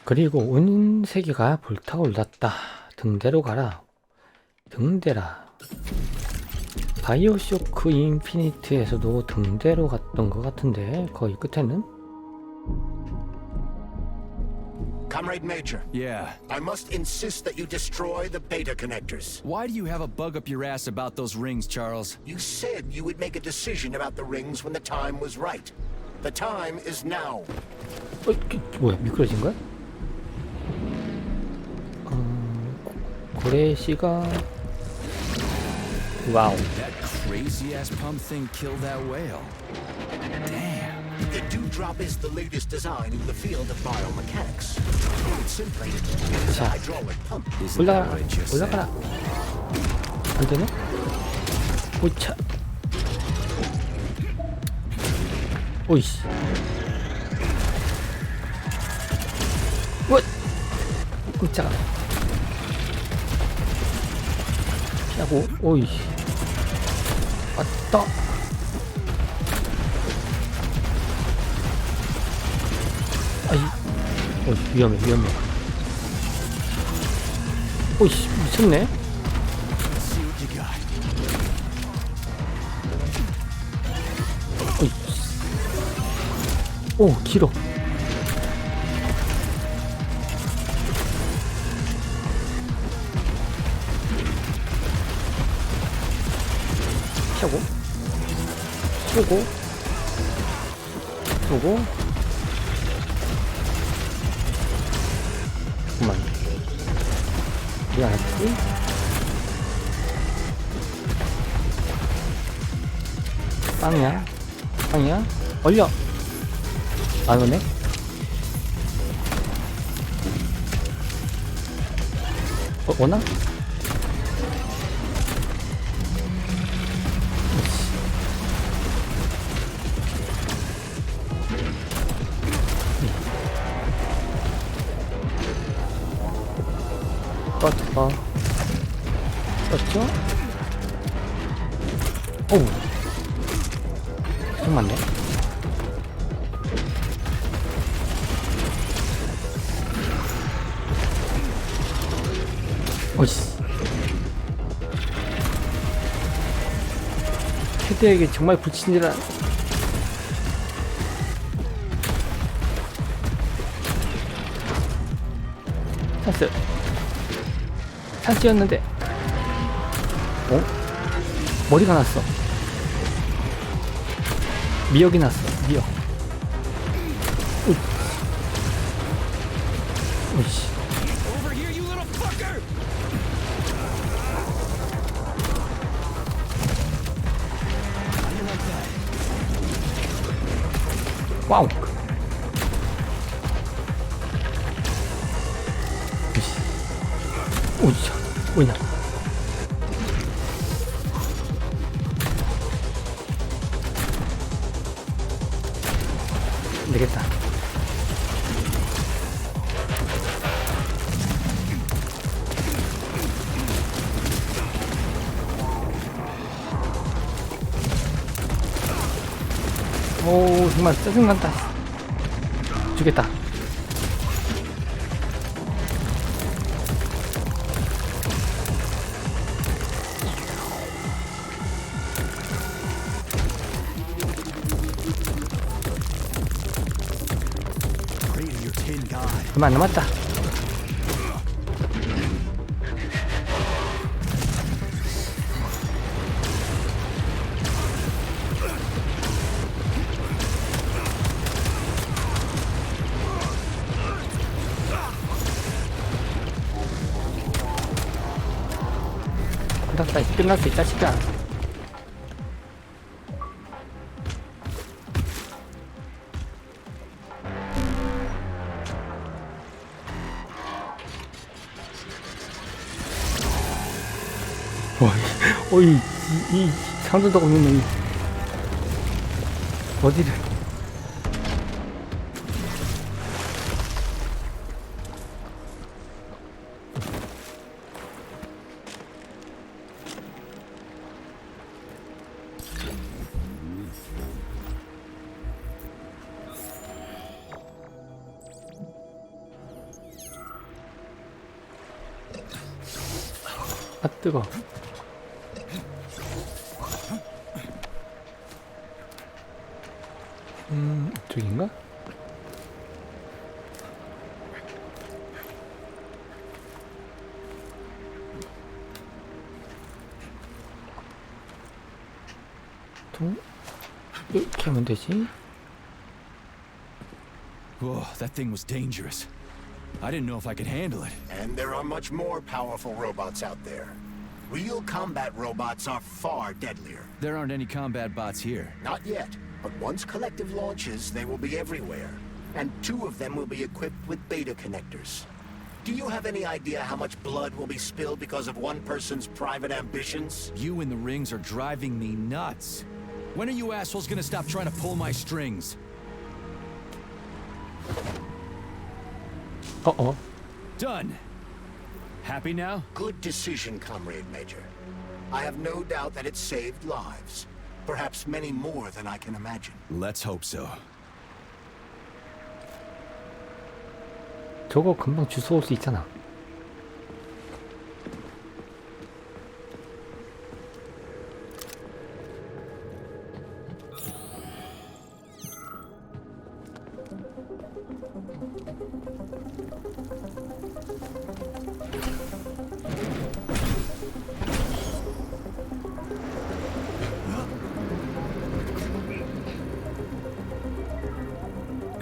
그리고 온 세계가 불타올랐다. 등대로 가라. 등대라. 바이오쇼크 인피니트에서도 등대로 갔던 것 같은데 거의 끝에는? Comrade Major, Yeah. I must insist that you destroy the beta connectors. Why do you have a bug up your ass about those rings, Charles? You said you would make a decision about the rings when the time was right. The time is now. 뭐야, 미끄러진 거야? 고래씨가 와우. That crazy ass pump thing killed that whale. Damn. The dewdrop is the latest design in the field of biomechanics. It's simply a 자, hydraulic pump. Isn't that what I just said? 올라가라. 안 되네? 오차. 오이씨. 뭐? 깜짝아. 피하고, 오이씨. 왔다. 아이, 위험해. 오이씨, 미쳤네. See what you got. 오, 길어. 피하고, 쏘고, 잠깐만. 미안하지? 빵이야? 얼려! 안 오네? 오나? 떴죠? 오우, 좀 많네. 오이씨. 캐드에게 정말 불친절한. 찬스였는데. 머리가 났어. 미역이 났어. 미역. 오이씨. Over here, you little fucker! How do you like that? 와우. 오이씨. 오이나. 되겠다. 오, 정말 짜증난다. 주겠다. 얼마 안 남았다. 끝났어, 이 자식아. 이 상도도 없는 놈이 어디를. 아 뜨거. 이쪽인가? 이렇게 하면 되지. Whoa, that thing was dangerous. I didn't know if I could handle it. And there are much more powerful robots out there. Real combat robots are far deadlier. There aren't any combat bots here. Not yet, but once Collective launches, they will be everywhere. And 2 of them will be equipped with beta connectors. Do you have any idea how much blood will be spilled because of one person's private ambitions? You in the rings are driving me nuts. When are you assholes gonna stop trying to pull my strings? Done. Happy now? Good decision, Comrade Major. I have no doubt that it saved lives. Perhaps many more than I can imagine. Let's hope so. 저거 금방 주워 올 수 있잖아.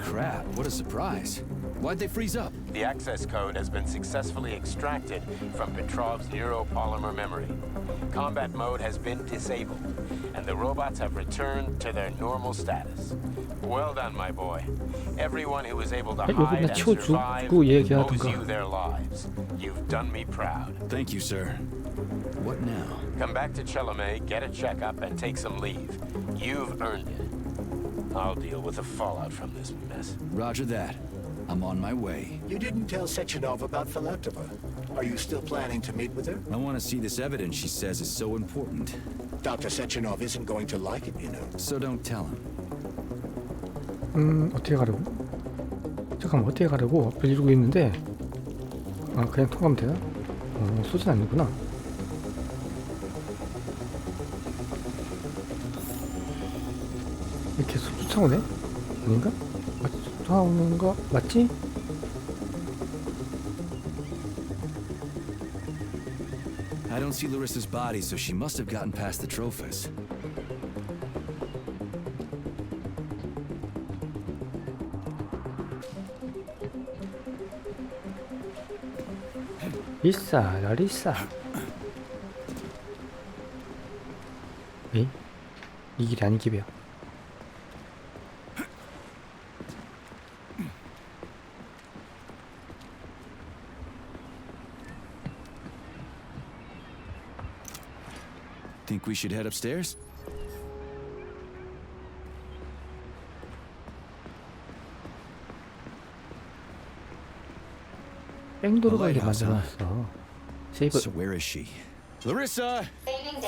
Crap, what a surprise. Why'd they freeze up? The access code has been successfully extracted from Petrov's neuropolymer memory. Combat mode has been disabled, and the robots have returned to their normal status. Well done, my boy. Everyone who was able to hide and survive owes you their lives. You've done me proud. Thank you, sir. What now? Come back to Chelome, get a checkup, and take some leave. You've earned it. I'll deal with the fallout from this mess. Roger that. I'm on my way. You didn't tell Sechenov about Filatova. Are you still planning to meet with her? I want to see this evidence she says is so important. Dr. Sechenov isn't going to like it, you know. So don't tell him. 어떻게 가려고? 잠깐만, 어떻게 가려고? 앞을 이루고 있는데. 아, 그냥 통과하면 되나? 쏘진 않는구나. 이렇게 쫓아오네? 아닌가? 쫓아오는 거 맞지? I don't see Larissa's body, so she must have gotten past the trophies. 리사, 라리사. 에이? 이 길이 아닌 길이야. Think we should head upstairs? 뺑도로가 이렇게 만들어놨어. 세이브. So where is she? Larissa!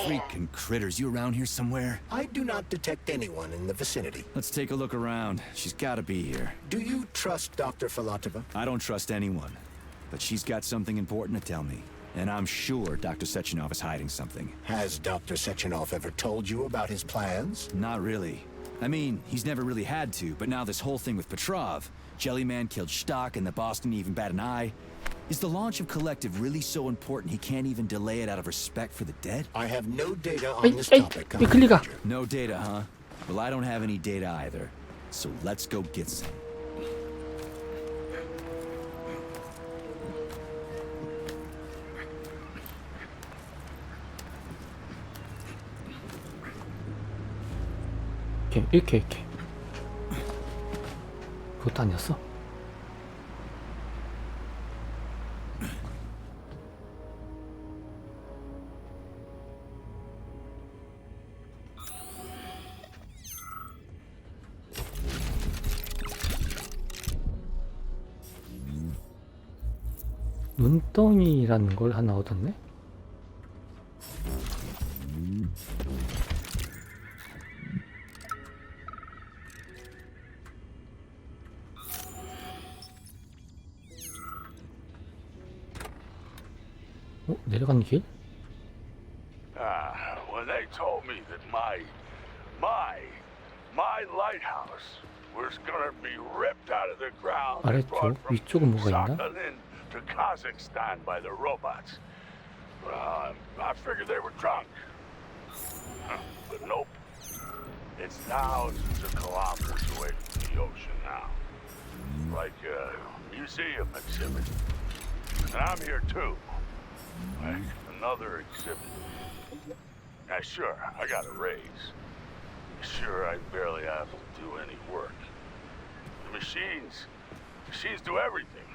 Freaking critters, you around here somewhere? I do not detect anyone in the vicinity. Let's take a look around. She's gotta be here. Do you trust Dr. Filatova? I don't trust anyone. But she's got something important to tell me. And I'm sure Dr. Sechenov is hiding something. Has Dr. Sechenov ever told you about his plans? Not really. I mean, he's never really had to, but now this whole thing with Petrov, Jellyman killed Stock and the boss didn't even bat an eye. Is the launch of Collective really so important he can't even delay it out of respect for the dead? I have no data on this topic. 이 클리가. No data, huh? Well, I don't have any data either. So let's go get some. 이렇게. 그것도 아니었어? 눈덩이라는 걸 하나 얻었네? 내려가는 길? my lighthouse was gonna be ripped out of the ground and 아래쪽, brought from 위쪽은 뭐가 있나? Sakhalin to Kazakhstan by the robots. I figured they were drunk. But nope. It's thousands of kilometers away from the ocean now. Like a museum exhibit. And I'm here too. Like another exhibit. Now sure, I got a raise. Sure, I barely have to do any work. The machines do everything.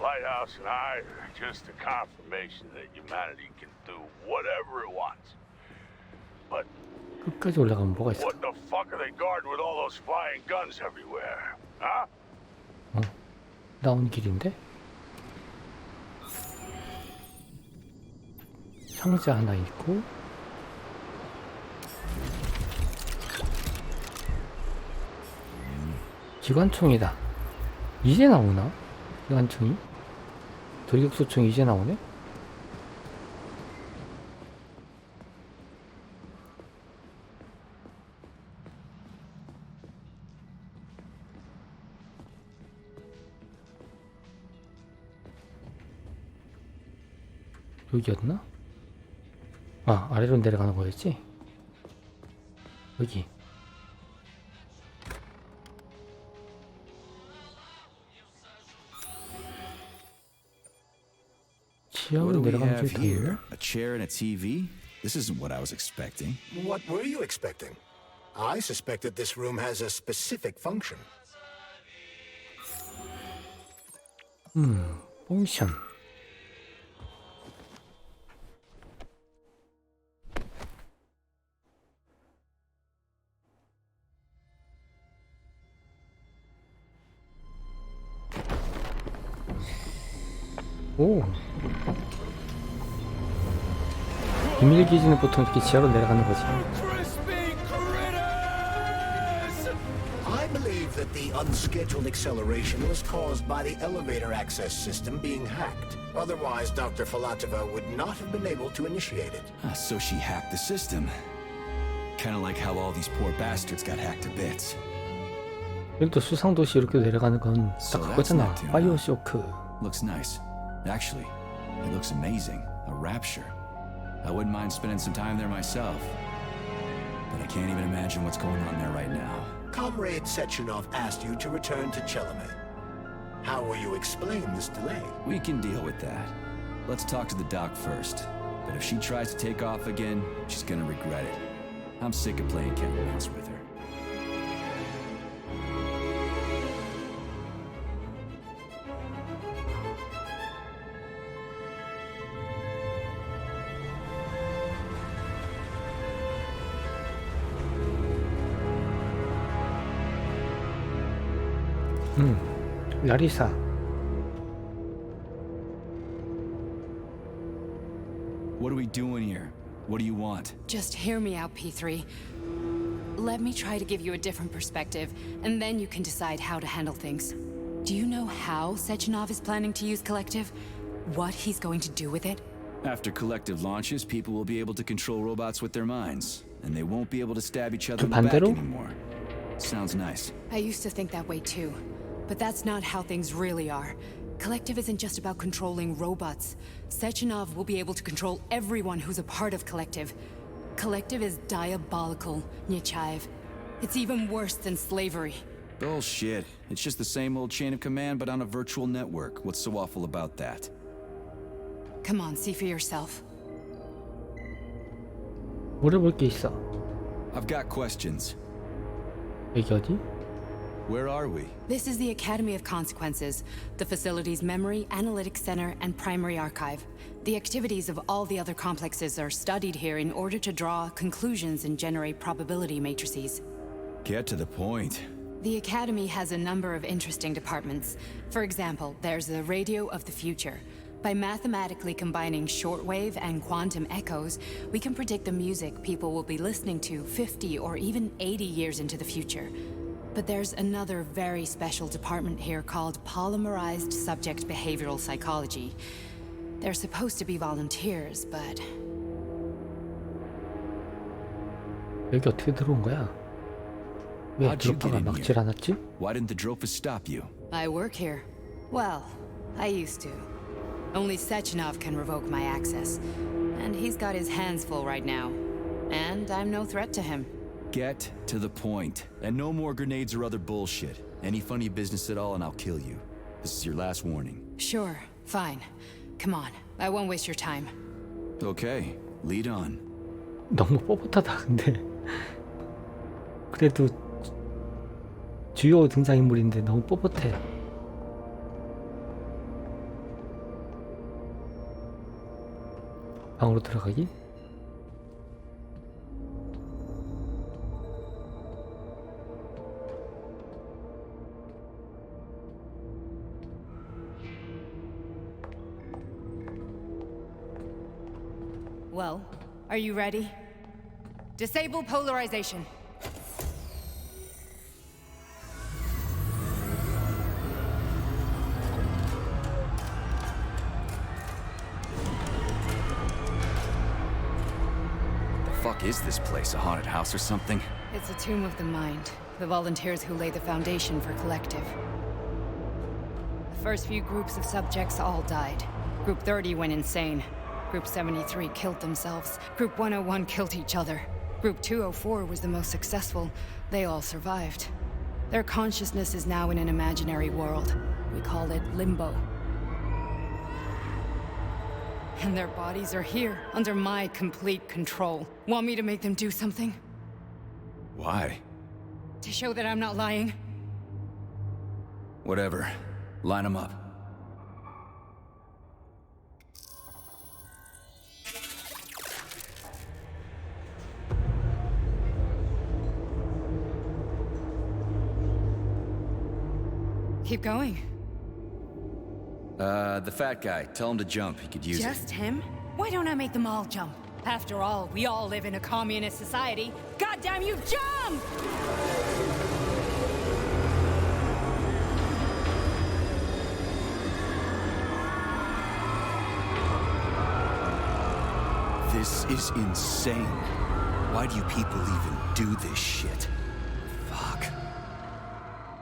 Lighthouse and I are just a confirmation that humanity can do whatever it wants. But 끝까지 올라가면 뭐가 있어? what the fuck are they guarding with all those flying guns everywhere? Huh? 나온 길인데? 상자 하나 있고 기관총이다. 이제 나오나? 기관총이? 돌격소총이 이제 나오네? 여기였나? 아, 아래로 내려가는 거였지? 여기. What do 지하로 we 내려가면 have 좀 더 here? 있나? A chair and a TV? This isn't what I was expecting. What were you expecting? I suspected this room has a specific function. 펑션. 오. 비밀 기지는 보통 이렇게 지하로 내려가는 거지. I believe that the unscheduled acceleration was caused by the elevator access system being hacked. Otherwise, Dr. Filatova would not have been able to initiate it. So she hacked the system. Kind of like how all these poor bastards got hacked to bits. 여기 또 수상도시 이렇게 내려가는 건 딱 그거잖아. 바이오쇼크. Looks nice. Actually, it looks amazing. A rapture. I wouldn't mind spending some time there myself. But I can't even imagine what's going on there right now. Comrade Sechenov asked you to return to Chelome. How will you explain this delay? We can deal with that. Let's talk to the doc first. But if she tries to take off again, she's gonna regret it. I'm sick of playing cat and mouse with her. 라리사. What are we doing here? What do you want? Just hear me out, P3. Let me try to give you a different perspective, and then you can decide how to handle things. Do you know how Sechenov is planning to use Collective? What he's going to do with it? After Collective launches, people will be able to control robots with their minds, and they won't be able to stab each other in the back 반대로? anymore. Sounds nice. I used to think that way too, but that's not how things really are. Collective isn't just about controlling robots. Sechenov will be able to control everyone who's a part of Collective. Collective is diabolical, Nechayev. It's even worse than slavery. Bullshit. It's just the same old chain of command, but on a virtual network. What's so awful about that? Come on, see for yourself. 물어볼 게 있어. I've got questions. 여기 어디? Where are we? This is the Academy of Consequences, the facility's memory, analytics center, and primary archive. The activities of all the other complexes are studied here in order to draw conclusions and generate probability matrices. Get to the point. The Academy has a number of interesting departments. For example, there's the Radio of the Future. By mathematically combining shortwave and quantum echoes, we can predict the music people will be listening to 50 or even 80 years into the future. But there's another very special department here called Polymerized Subject Behavioral Psychology. They're supposed to be volunteers, but... 여기 어떻게 들어온 거야? 왜 How'd you get 드롭바가 in 막질 here? 않았지? Why didn't the Drofus stop you? I work here. Well, I used to. Only Sechenov can revoke my access. And he's got his hands full right now. And I'm no threat to him. Get to the point. And no more grenades or other bullshit. Any funny business at all and I'll kill you. This is your last warning. Sure, fine. Come on, I won't waste your time. Okay, lead on. 너무 뻣뻣하다 근데 그래도 주요 등장인물인데 너무 뻣뻣해. 방으로 들어가기? Well, are you ready? Disable polarization. The fuck is this place? A haunted house or something? It's a tomb of the mind. The volunteers who lay the foundation for Collective. The first few groups of subjects all died. Group 30 went insane. Group 73 killed themselves. Group 101 killed each other. Group 204 was the most successful. They all survived. Their consciousness is now in an imaginary world. We call it Limbo. And their bodies are here, under my complete control. Want me to make them do something? Why? To show that I'm not lying? Whatever. Line them up. Keep going. The fat guy. Tell him to jump. He could use it. Just him? Why don't I make them all jump? After all, we all live in a communist society. Goddamn you, jump! This is insane. Why do you people even do this shit? Fuck.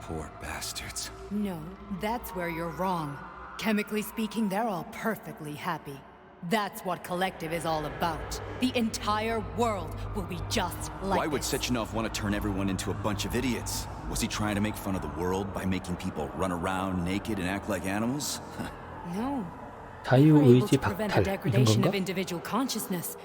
Poor bastards. No, that's where you're wrong. Chemically speaking, they're all perfectly happy. That's what Collective is all about. The entire world will be just like Why would this. Sechenov want to turn everyone into a bunch of idiots? Was he trying to make fun of the world by making people run around naked and act like animals? No. They were able 자유의지 to prevent the 박탈 이런 degradation 건가? of individual consciousness.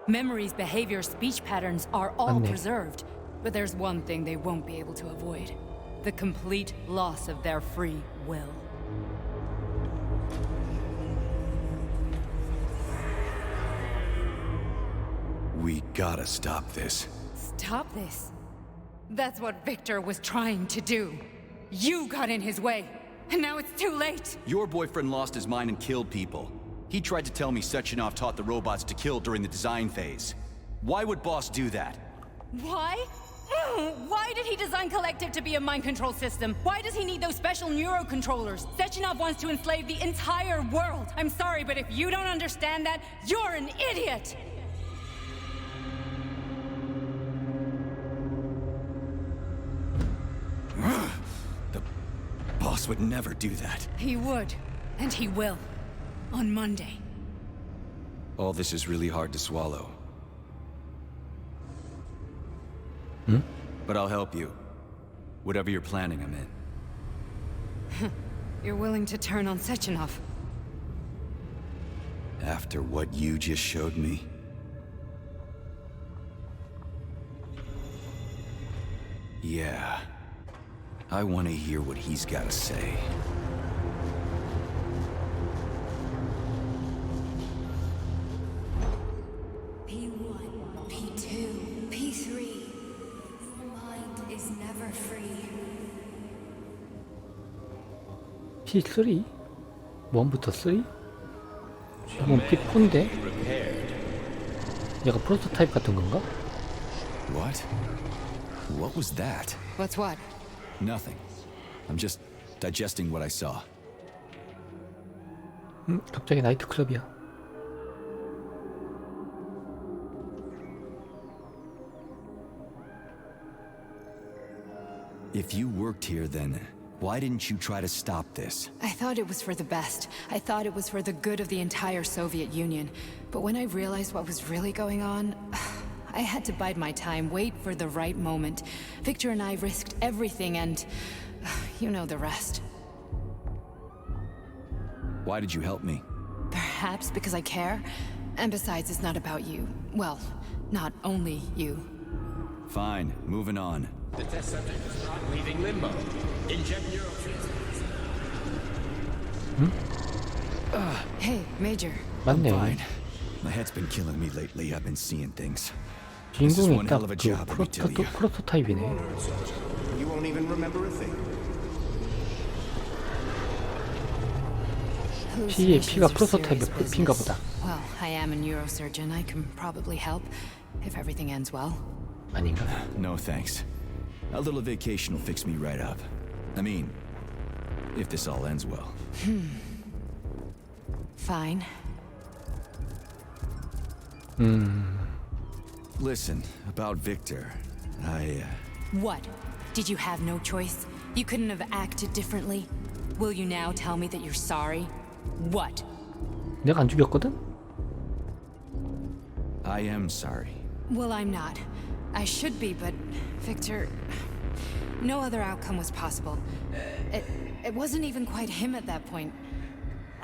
Memories, behavior, speech patterns are all 맞네. preserved. But there's one thing they won't be able to avoid. The complete loss of their free will. We gotta stop this. Stop this. That's what Victor was trying to do. You got in his way, and now it's too late. Your boyfriend lost his mind and killed people. He tried to tell me Sechenov taught the robots to kill during the design phase. Why would Boss do that? Why? Why did he design Collective to be a mind control system? Why does he need those special neurocontrollers? Sechenov wants to enslave the entire world. I'm sorry, but if you don't understand that, you're an idiot! The boss would never do that. He would, and he will. On Monday. All this is really hard to swallow. But I'll help you. Whatever you're planning, I'm in. You're willing to turn on Sechenov. After what you just showed me? Yeah. I want to hear what he's got to say. P1, P2, P3. Your mind is never free. P3? 1부터 3? 이건 P4인데? 얘가 프로토타입 같은 건가? What? What was that? What's what? Nothing. I'm just digesting what I saw. 갑자기 나이트클럽이야. If you worked here, then why didn't you try to stop this? I thought it was for the best. I thought it was for the good of the entire Soviet Union. But when I realized what was really going on, I had to bide my time, wait for the right moment. Victor and I risked everything and you know the rest. Why did you help me? Perhaps because I care. And besides, it's not about you. Well, not only you. Fine, moving on. The test subject is not leaving limbo. Inject neurotransmitters. Hey, Major. 맞네. Fine. My head's been killing me lately. I've been seeing things. This is 주인공이 one hell of a 딱그 job, let me tell you. 프로토타입이네. You won't even remember a thing. 피의 피가 Hallucinations are 프로토타입의 serious 피인가 business. 보다. Well, I am a neurosurgeon. I can probably help if everything ends well. 아닌가? No thanks. A little vacation will fix me right up. I mean, if this all ends well. Fine. Listen, about Victor, What? Did you have no choice? You couldn't have acted differently? Will you now tell me that you're sorry? What? 내가 안 죽였거든? I am sorry. Well, I'm not. I should be, but Victor... No other outcome was possible. It wasn't even quite him at that point.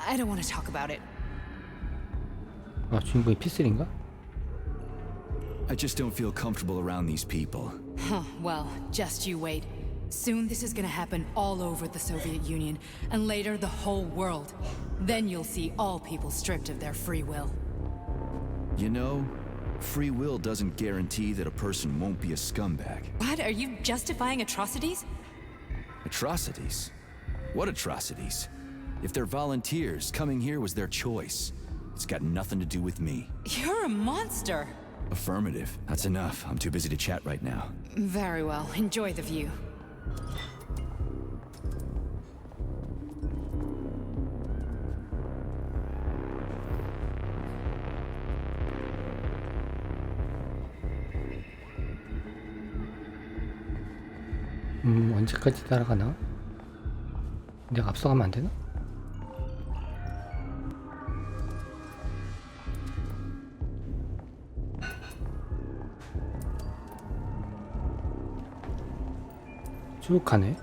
I don't want to talk about it. 아, 주인공이 피슬인가? I just don't feel comfortable around these people. Huh, well, just you wait. Soon this is gonna happen all over the Soviet Union, and later the whole world. Then you'll see all people stripped of their free will. You know, free will doesn't guarantee that a person won't be a scumbag. What? Are you justifying atrocities? Atrocities? What atrocities? If they're volunteers, coming here was their choice. It's got nothing to do with me. You're a monster! Affirmative. That's enough. I'm too busy to chat right now. Very well. Enjoy the view. 언제까지 따라가나? 내가 앞서가면 안 되나? 쭉 가네.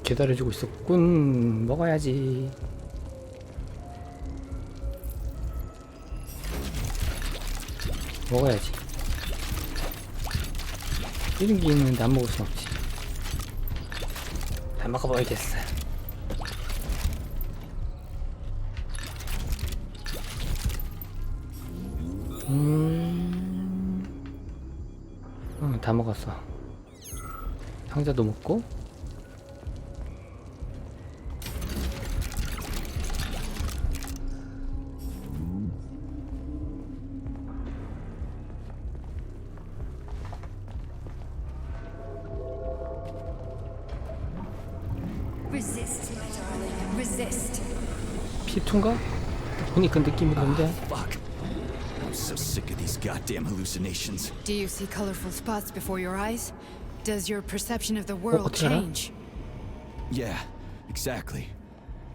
기다려주고 있었군. 먹어야지. 먹어야지. 이런 게 있는데 안 먹을 순 없지. 다 먹어버리겠어. 다 먹었어. 상자도 먹고. Resist, my darling. Resist. P2인가? 보니 그 느낌이 던데. Fuck. I'm so sick of these goddamn hallucinations. Do you see colorful spots before your eyes? Does your perception of the world 어떻게 알아? change? Yeah, exactly.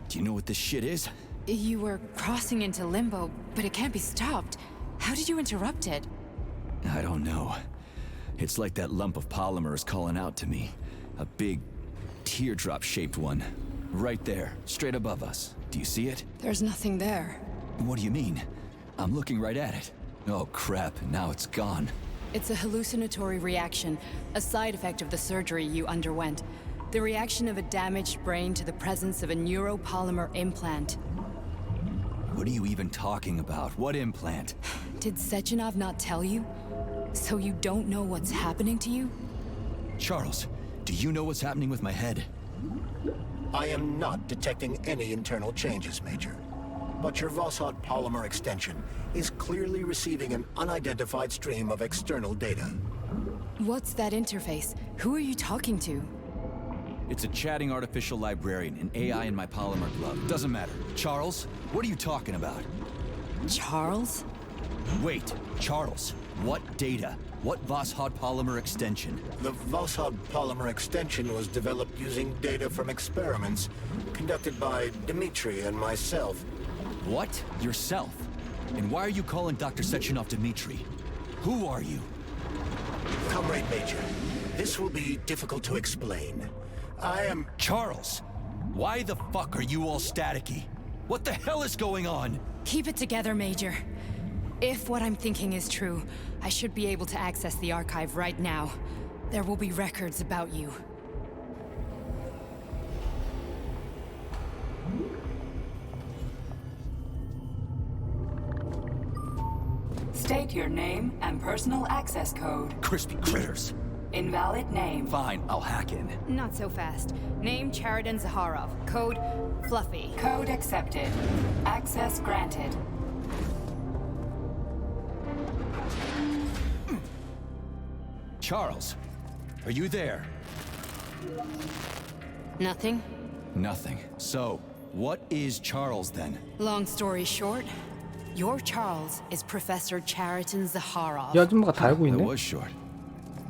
Do you know what this shit is? You were crossing into limbo, but it can't be stopped. How did you interrupt it? I don't know. It's like that lump of polymer is calling out to me. A big, teardrop-shaped one. Right there, straight above us. Do you see it? There's nothing there. What do you mean? I'm looking right at it. Oh crap, now it's gone. It's a hallucinatory reaction, a side effect of the surgery you underwent. The reaction of a damaged brain to the presence of a neuropolymer implant. What are you even talking about? What implant? Did Sechenov not tell you? So you don't know what's happening to you? Charles, do you know what's happening with my head? I am not detecting any internal changes, Major. But your Voskhod polymer extension is clearly receiving an unidentified stream of external data. What's that interface? Who are you talking to? It's a chatting artificial librarian, an AI in my polymer glove. Doesn't matter. Charles, what are you talking about? Charles? Wait, Charles, what data? What Voskhod polymer extension? The Voskhod polymer extension was developed using data from experiments conducted by Dmitri and myself. What? Yourself? And why are you calling Dr. Sechenov Dmitri? Who are you? Comrade Major, this will be difficult to explain. I am... Charles, why the fuck are you all staticky? What the hell is going on? Keep it together, Major. If what I'm thinking is true, I should be able to access the archive right now. There will be records about you. State your name and personal access code. Crispy critters. Invalid name. Fine, I'll hack in. Not so fast. Name Cheriton Zaharov. Code Fluffy. Code accepted. Access granted. Charles, are you there? Nothing? Nothing. So, what is Charles then? Long story short, your Charles is Professor Cheriton Zaharov. 이 아줌마가 다 알고 That 있네. was short.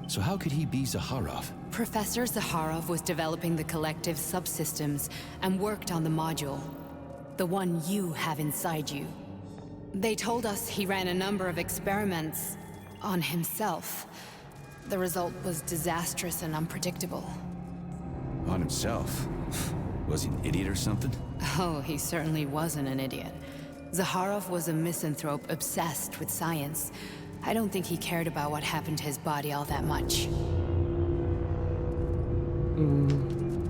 So how could he be Zaharov? Professor Zaharov was developing the collective subsystems and worked on the module, the one you have inside you. They told us he ran a number of experiments on himself. The result was disastrous and unpredictable. On himself? Was he an idiot or something? Oh, he certainly wasn't an idiot. Zaharov was a misanthrope obsessed with science. I don't think he cared about what happened to his body all that much.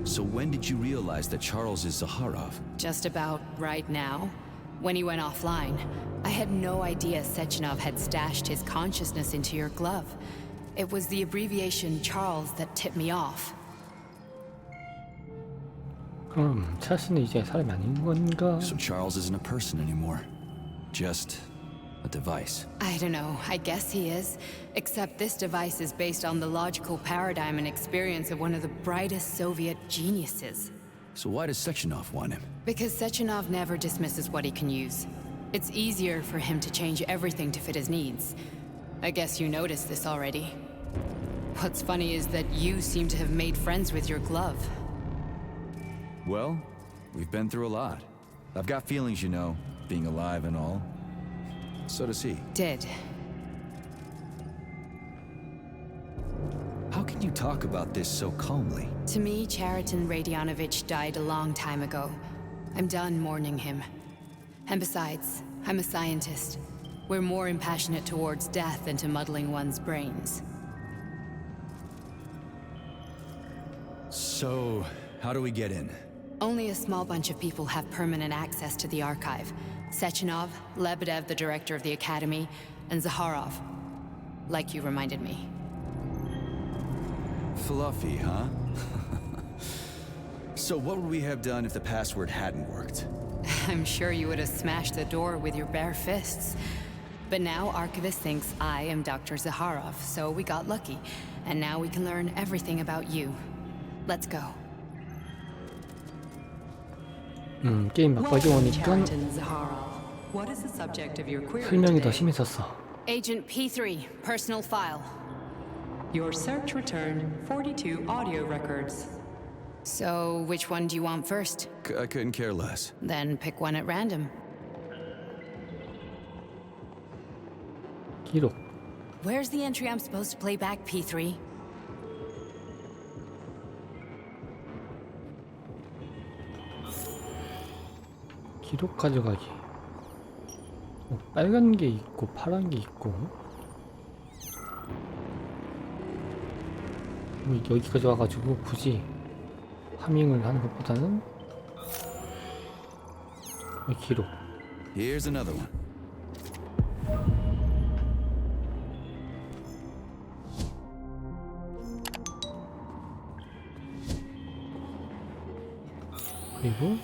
So when did you realize that Charles is Zaharov? Just about right now, when he went offline. I had no idea Sechenov had stashed his consciousness into your glove. It was the abbreviation Charles that tipped me off. 그럼 찰스는 이제 사람이 아닌 건가? So Charles isn't a person anymore. Just a device. I don't know, I guess he is. Except this device is based on the logical paradigm and experience of one of the brightest Soviet geniuses. So why does Sechenov want him? Because Sechenov never dismisses what he can use. It's easier for him to change everything to fit his needs. I guess you noticed this already. What's funny is that you seem to have made friends with your glove. Well, we've been through a lot. I've got feelings, you know, being alive and all. So does he. Did. How can you talk about this so calmly? To me, Cheriton Radionovich died a long time ago. I'm done mourning him. And besides, I'm a scientist. We're more impassionate towards death than to muddling one's brains. So, how do we get in? Only a small bunch of people have permanent access to the archive. Sechenov, Lebedev, the director of the academy, and Zaharov. Like you reminded me. Fluffy, huh? So what would we have done if the password hadn't worked? I'm sure you would have smashed the door with your bare fists. But now Archivist thinks I am Dr. Zaharov, so we got lucky. And now we can learn everything about you. Let's go. 게임 막바지 오니까 Cheriton Zaharov. What is the subject of your query 설명이 더 today? 심해졌어. Agent P3, personal file. Your search returned 42 audio records. So, which one do you want first? I couldn't care less. Then pick one at random. 기록. Where's the entry I'm supposed to play back, P3? 기록 가져가기. 빨간 게 있고 파란 게 있고. 여기까지 와가지고 굳이 파밍을 하는 것보다는 기록. Here's another one. 그리고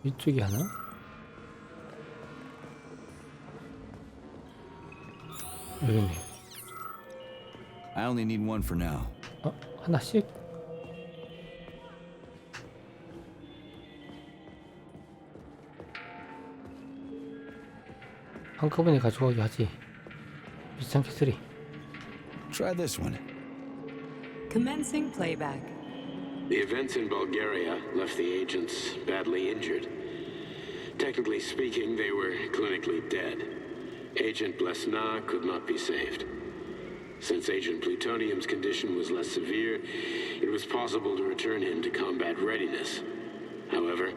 이쪽이 하나. 여기 있네. I only need one for now. 하나씩? 한꺼번에 가져가기 하지. 비싼 캐슬이. Try this one. Commencing playback. The events in Bulgaria left the agents badly injured. Technically speaking, they were clinically dead. Agent Blesna could not be saved. Since Agent Plutonium's condition was less severe, it was possible to return him to combat readiness. However,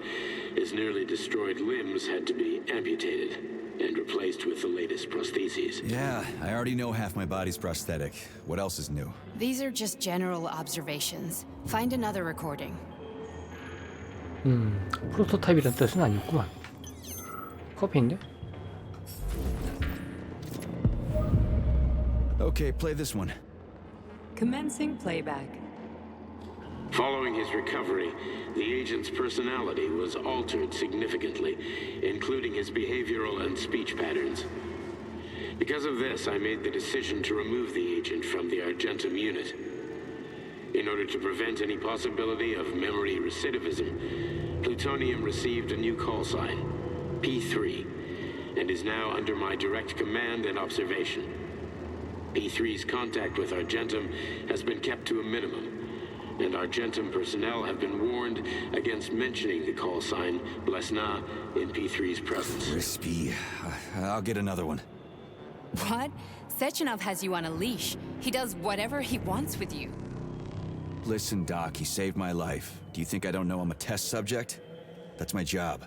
his nearly destroyed limbs had to be amputated and replaced with the latest prostheses. Yeah, I already know half my body's prosthetic. What else is new? These are just general observations. Find another recording. 프로토타입이란 뜻은 아니었구만. 커피인데? Okay, play this one. Commencing playback. Following his recovery, the agent's personality was altered significantly, including his behavioral and speech patterns. Because of this, I made the decision to remove the agent from the Argentum unit. In order to prevent any possibility of memory recidivism, Plutonium received a new call sign, P3, and is now under my direct command and observation. P3's contact with Argentum has been kept to a minimum, and Argentum personnel have been warned against mentioning the call sign Blesna in P3's presence. Crispy. I'll get another one. What? Sechenov has you on a leash. He does whatever he wants with you. Listen, Doc, he saved my life. Do you think I don't know I'm a test subject? That's my job.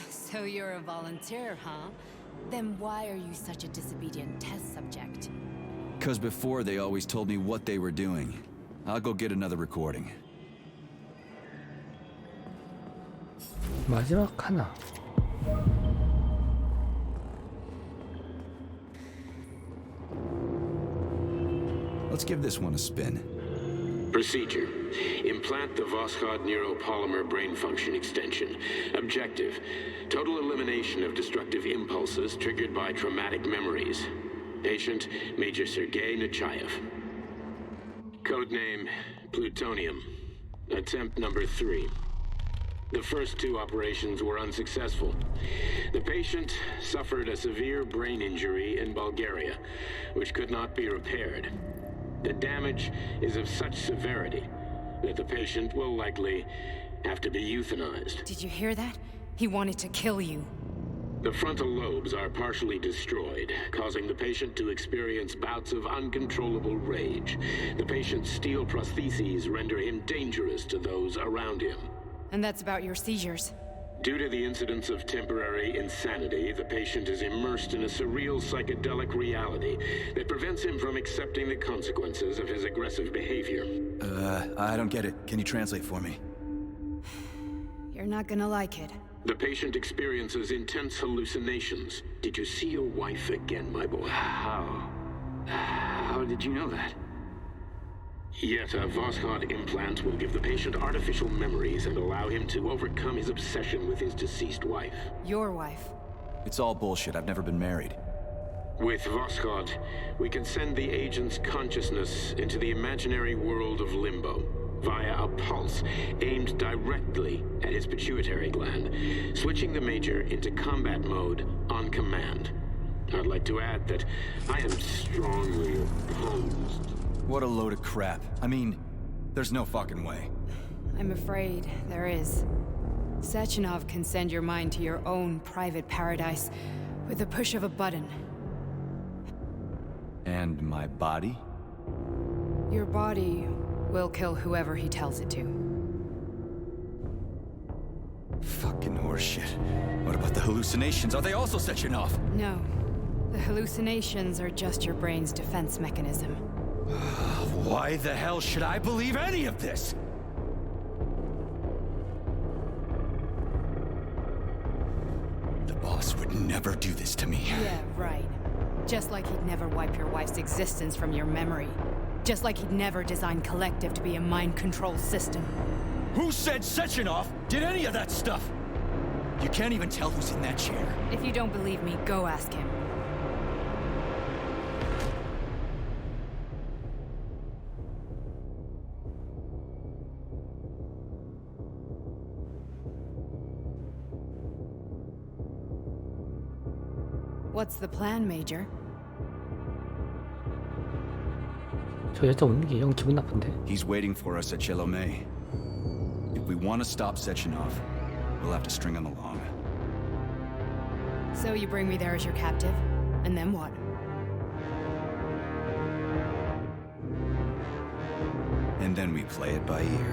So you're a volunteer, huh? Then why are you such a disobedient test subject? 'Cause before they always told me what they were doing. I'll go get another recording. 마지막 하나. Let's give this one a spin. Procedure. Implant the Voskhod neuropolymer brain function extension. Objective. Total elimination of destructive impulses triggered by traumatic memories. Patient, Major Sergei Nechayev. Codename, Plutonium. Attempt number 3. The first 2 operations were unsuccessful. The patient suffered a severe brain injury in Bulgaria, which could not be repaired. The damage is of such severity that the patient will likely have to be euthanized. Did you hear that? He wanted to kill you. The frontal lobes are partially destroyed, causing the patient to experience bouts of uncontrollable rage. The patient's steel prostheses render him dangerous to those around him. And that's about your seizures. Due to the incidence of temporary insanity, the patient is immersed in a surreal psychedelic reality that prevents him from accepting the consequences of his aggressive behavior. I don't get it. Can you translate for me? You're not gonna like it. The patient experiences intense hallucinations. Did you see your wife again, my boy? How did you know that? Yet a Voskhod implant will give the patient artificial memories and allow him to overcome his obsession with his deceased wife. Your wife. It's all bullshit. I've never been married. With Voskhod, we can send the agent's consciousness into the imaginary world of limbo via a pulse aimed directly at his pituitary gland, switching the Major into combat mode on command. I'd like to add that I am strongly opposed. What a load of crap. I mean, there's no fucking way. I'm afraid there is. Sechenov can send your mind to your own private paradise with the push of a button. And my body? Your body will kill whoever he tells it to. Fucking horseshit. What about the hallucinations? Are they also Sechenov? No. The hallucinations are just your brain's defense mechanism. Why the hell should I believe any of this? The boss would never do this to me. Yeah, right. Just like he'd never wipe your wife's existence from your memory. Just like he'd never design Collective to be a mind control system. Who said Sechenov did any of that stuff? You can't even tell who's in that chair. If you don't believe me, go ask him. What's the plan, Major? 저 여자 오는 게 영 기분 나쁜데. He's waiting for us at Chelomey. If we want to stop Sechenov, we'll have to string him along. So you bring me there as your captive, and then what? And then we play it by ear.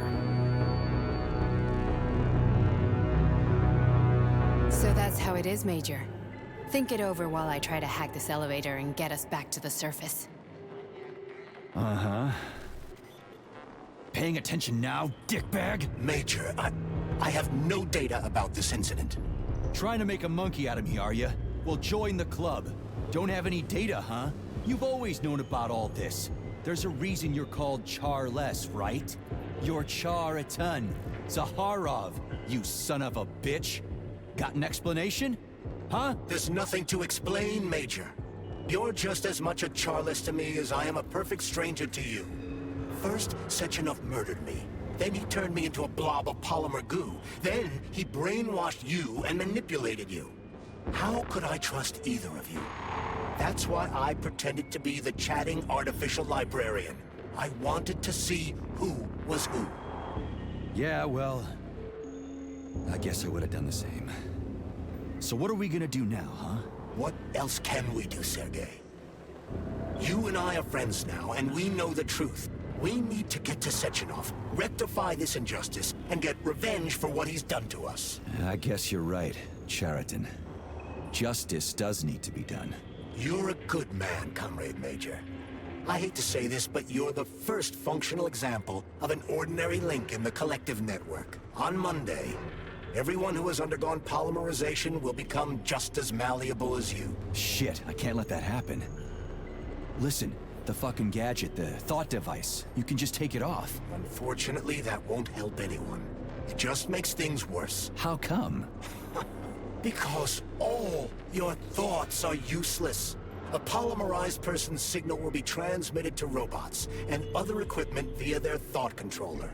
So that's how it is, Major. Think it over while I try to hack this elevator and get us back to the surface. Uh-huh. Paying attention now, dickbag? Major, I have no data about this incident. Trying to make a monkey out of me, are you? Well, join the club. Don't have any data, huh? You've always known about all this. There's a reason you're called Charless, right? You're Char-a-ton. Zaharov, you son of a bitch. Got an explanation? Huh? There's nothing to explain, Major. You're just as much a Charless to me as I am a perfect stranger to you. First, Sechenov murdered me. Then he turned me into a blob of polymer goo. Then he brainwashed you and manipulated you. How could I trust either of you? That's why I pretended to be the chatting artificial librarian. I wanted to see who was who. Yeah, well, I guess I would have done the same. So what are we gonna do now, huh? What else can we do, Sergei? You and I are friends now, and we know the truth. We need to get to Sechenov, rectify this injustice, and get revenge for what he's done to us. I guess you're right, Chariton. Justice does need to be done. You're a good man, Comrade Major. I hate to say this, but you're the first functional example of an ordinary link in the collective network. On Monday, everyone who has undergone polymerization will become just as malleable as you. Shit, I can't let that happen. Listen, the fucking gadget, the thought device, you can just take it off. Unfortunately, that won't help anyone. It just makes things worse. How come? Because all your thoughts are useless. A polymerized person's signal will be transmitted to robots and other equipment via their thought controller.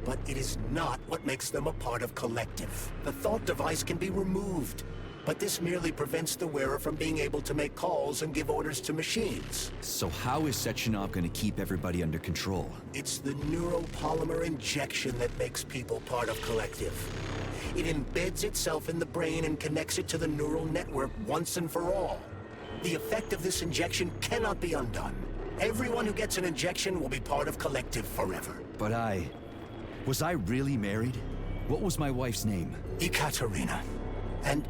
But it is not what makes them a part of collective. The thought device can be removed, but this merely prevents the wearer from being able to make calls and give orders to machines. So how is Sechenov gonna keep everybody under control? It's the neuropolymer injection that makes people part of collective. It embeds itself in the brain and connects it to the neural network once and for all. The effect of this injection cannot be undone. Everyone who gets an injection will be part of collective forever. But was I really married? What was my wife's name? Ekaterina. And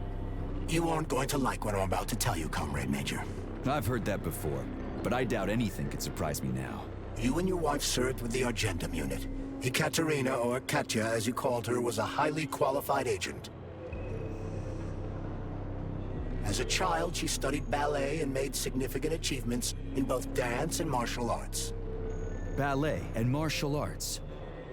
you aren't going to like what I'm about to tell you, Comrade Major. I've heard that before, but I doubt anything could surprise me now. You and your wife served with the Argentum unit. Ekaterina, or Katya as you called her, was a highly qualified agent. As a child, she studied ballet and made significant achievements in both dance and martial arts. Ballet and martial arts?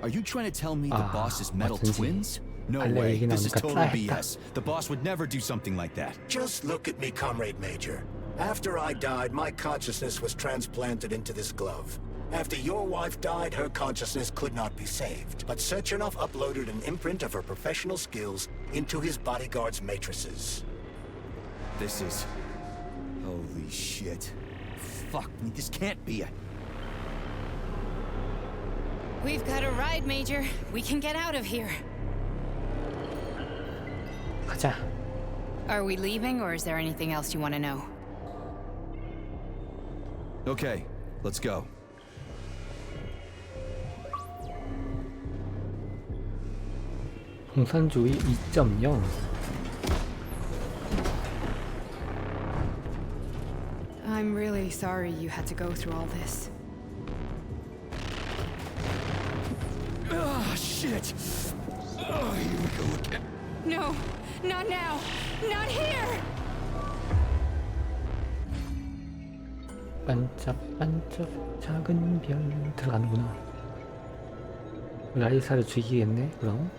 Are you trying to tell me the boss is metal 어쩐지 twins? No 발레 way, 얘기 this is 나오니까 total 따라했다. BS. The boss would never do something like that. Just look at me, Comrade Major. After I died, my consciousness was transplanted into this glove. After your wife died, her consciousness could not be saved. But Sechenov uploaded an imprint of her professional skills into his bodyguard's matrices. This is... holy shit. Fuck me, this can't be a... We've got a ride, Major. We can get out of here. 가자. Are we leaving, or is there anything else you want to know? Okay, let's go. 공산주의 2.0. I'm really sorry you had to go through all this. Ah, shit! Oh, here we go again. No, not now. Not here! 반짝반짝 작은 별 들어가는구나. 라이사를 죽이겠네 그럼.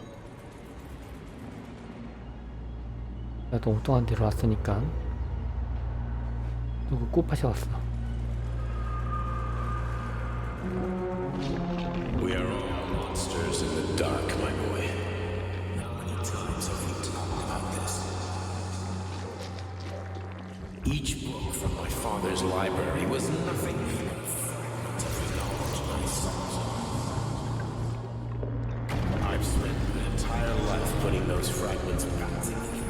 나도 엉뚱한 데로 왔으니까. 누구 꽃밭에 왔어. We are all monsters in the dark, my boy. How many times have we talked about this? Each book from my father's library was nothing but a fragment of the knowledge I saw. I've spent an entire life putting those fragments back together,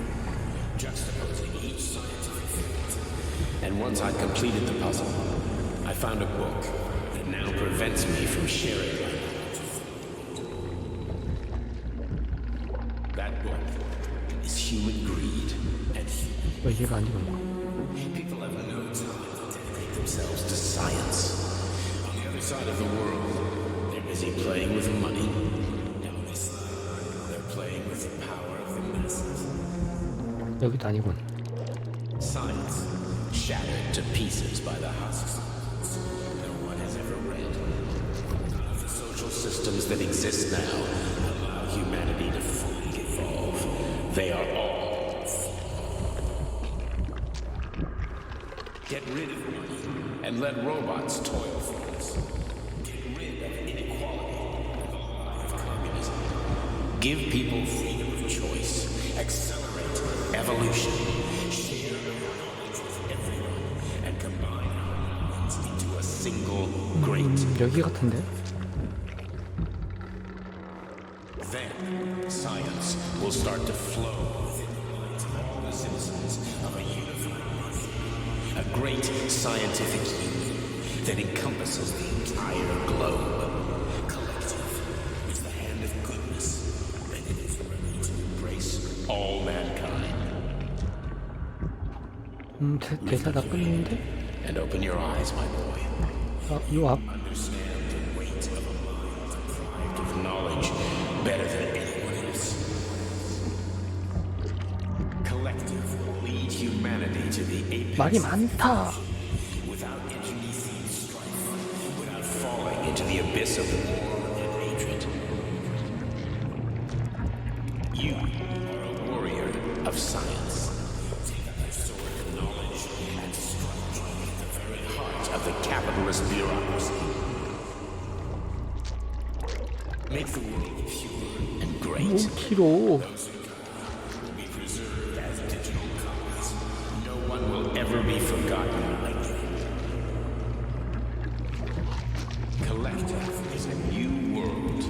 juxtaposing each scientific fact. And once I'd completed the puzzle, I found a book that now prevents me from sharing my knowledge. That book is human greed and human. 왜 얘가 아니구나. People have no time to dedicate themselves to science. On the other side of the world, they're busy playing with money. And on this side, they're playing with the power of the masses. 여기도 아니군. Science, shattered to pieces by the husks no one has ever read. None of the social systems that exist now allow humanity to fully evolve. They are all flawed. Get rid of money and let robots toil for us. Get rid of inequality and the lie of communism. Give people freedom of choice. Accelerate evolution. Share our knowledge with everyone and combine our minds into a single great. 여기 같은데? Then science will start to flow within the minds of all the citizens of a unified mind. A great scientific union that encompasses the entire globe. Collective is the hand of goodness, and it is ready to embrace all mankind. 대사 다 끝났는데? And open your eyes, my boy. 요 앞. Understand the weight of a mind deprived of knowledge better than anyone else. Collective will lead humanity to the apex. 말이 많다. Without internecine strife, without falling into the abyss of war and hatred. You are a warrior of science. Take up your sword of knowledge and strike at the very heart of the capitalist bureaucracy. Make the world pure and great. 5kg. Those who come will be preserved as digital copies. No one will ever be forgotten again. Collective is a new world.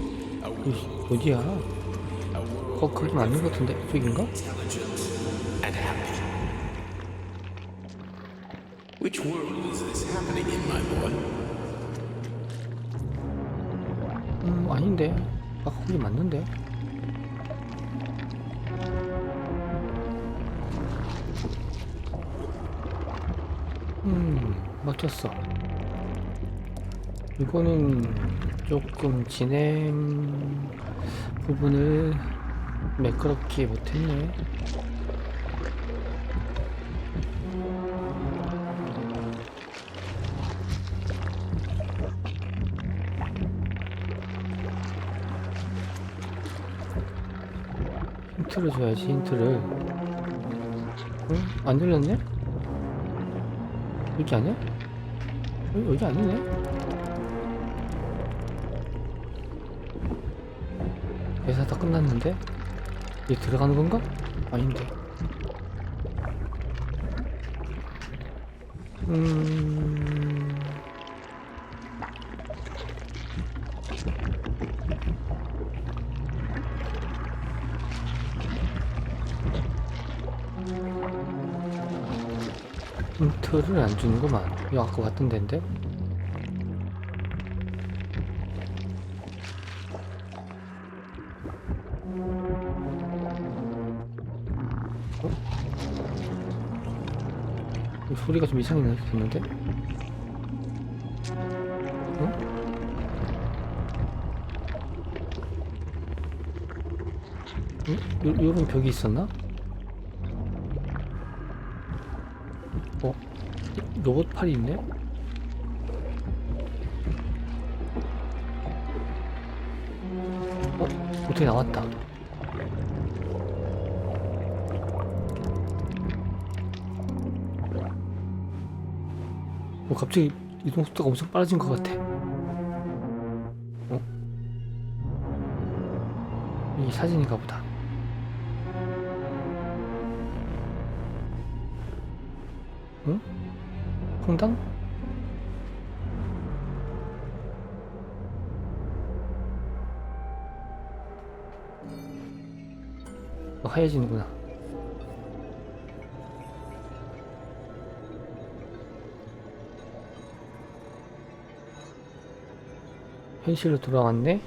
A world, 어디야? a world 거기 맞는 것 같은데? 저긴가? intelligent and happy. Which world is this happening in, my boy? 아닌데. 아까 거기 맞는데. 맞췄어. 이거는 조금 진행 부분을 매끄럽게 못했네. 힌트를 줘야지, 힌트를. 응? 안 열렸네? 여기 아니야? 여기 아니네? 회사 다 끝났는데? 여기 들어가는 건가? 아닌데. 힌트를 안 주는구만. 이거 아까 왔던 데인데? 소리가 좀 이상하게 들렸는데? 응? 응? 요런 벽이 있었나? 로봇 팔이 있네? 어떻게 나왔다. 갑자기 이동 속도가 엄청 빨라진 것 같아. 이 사진인가 보다. 응? 성당? 하얘지는구나. 현실로 돌아왔네?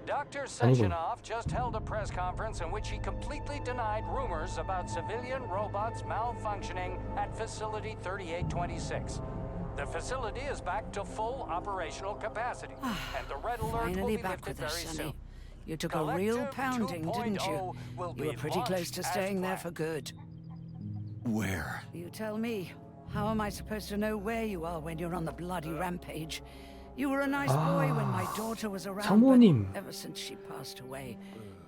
Dr. 아니군. Sechenov just held a press conference in which he completely denied rumors about civilian robots malfunctioning at Facility 3826. The facility is back to full operational capacity, and the red alert will Finally be back lifted with us, very Sonny. soon. You took a real Collective pounding, didn't you? 2.0 will You were be pretty close to launched staying as there for planned. good. Where? You tell me. How am I supposed to know where you are when you're on the bloody rampage? You were a nice boy when my daughter was around, 장모님. but ever since she passed away,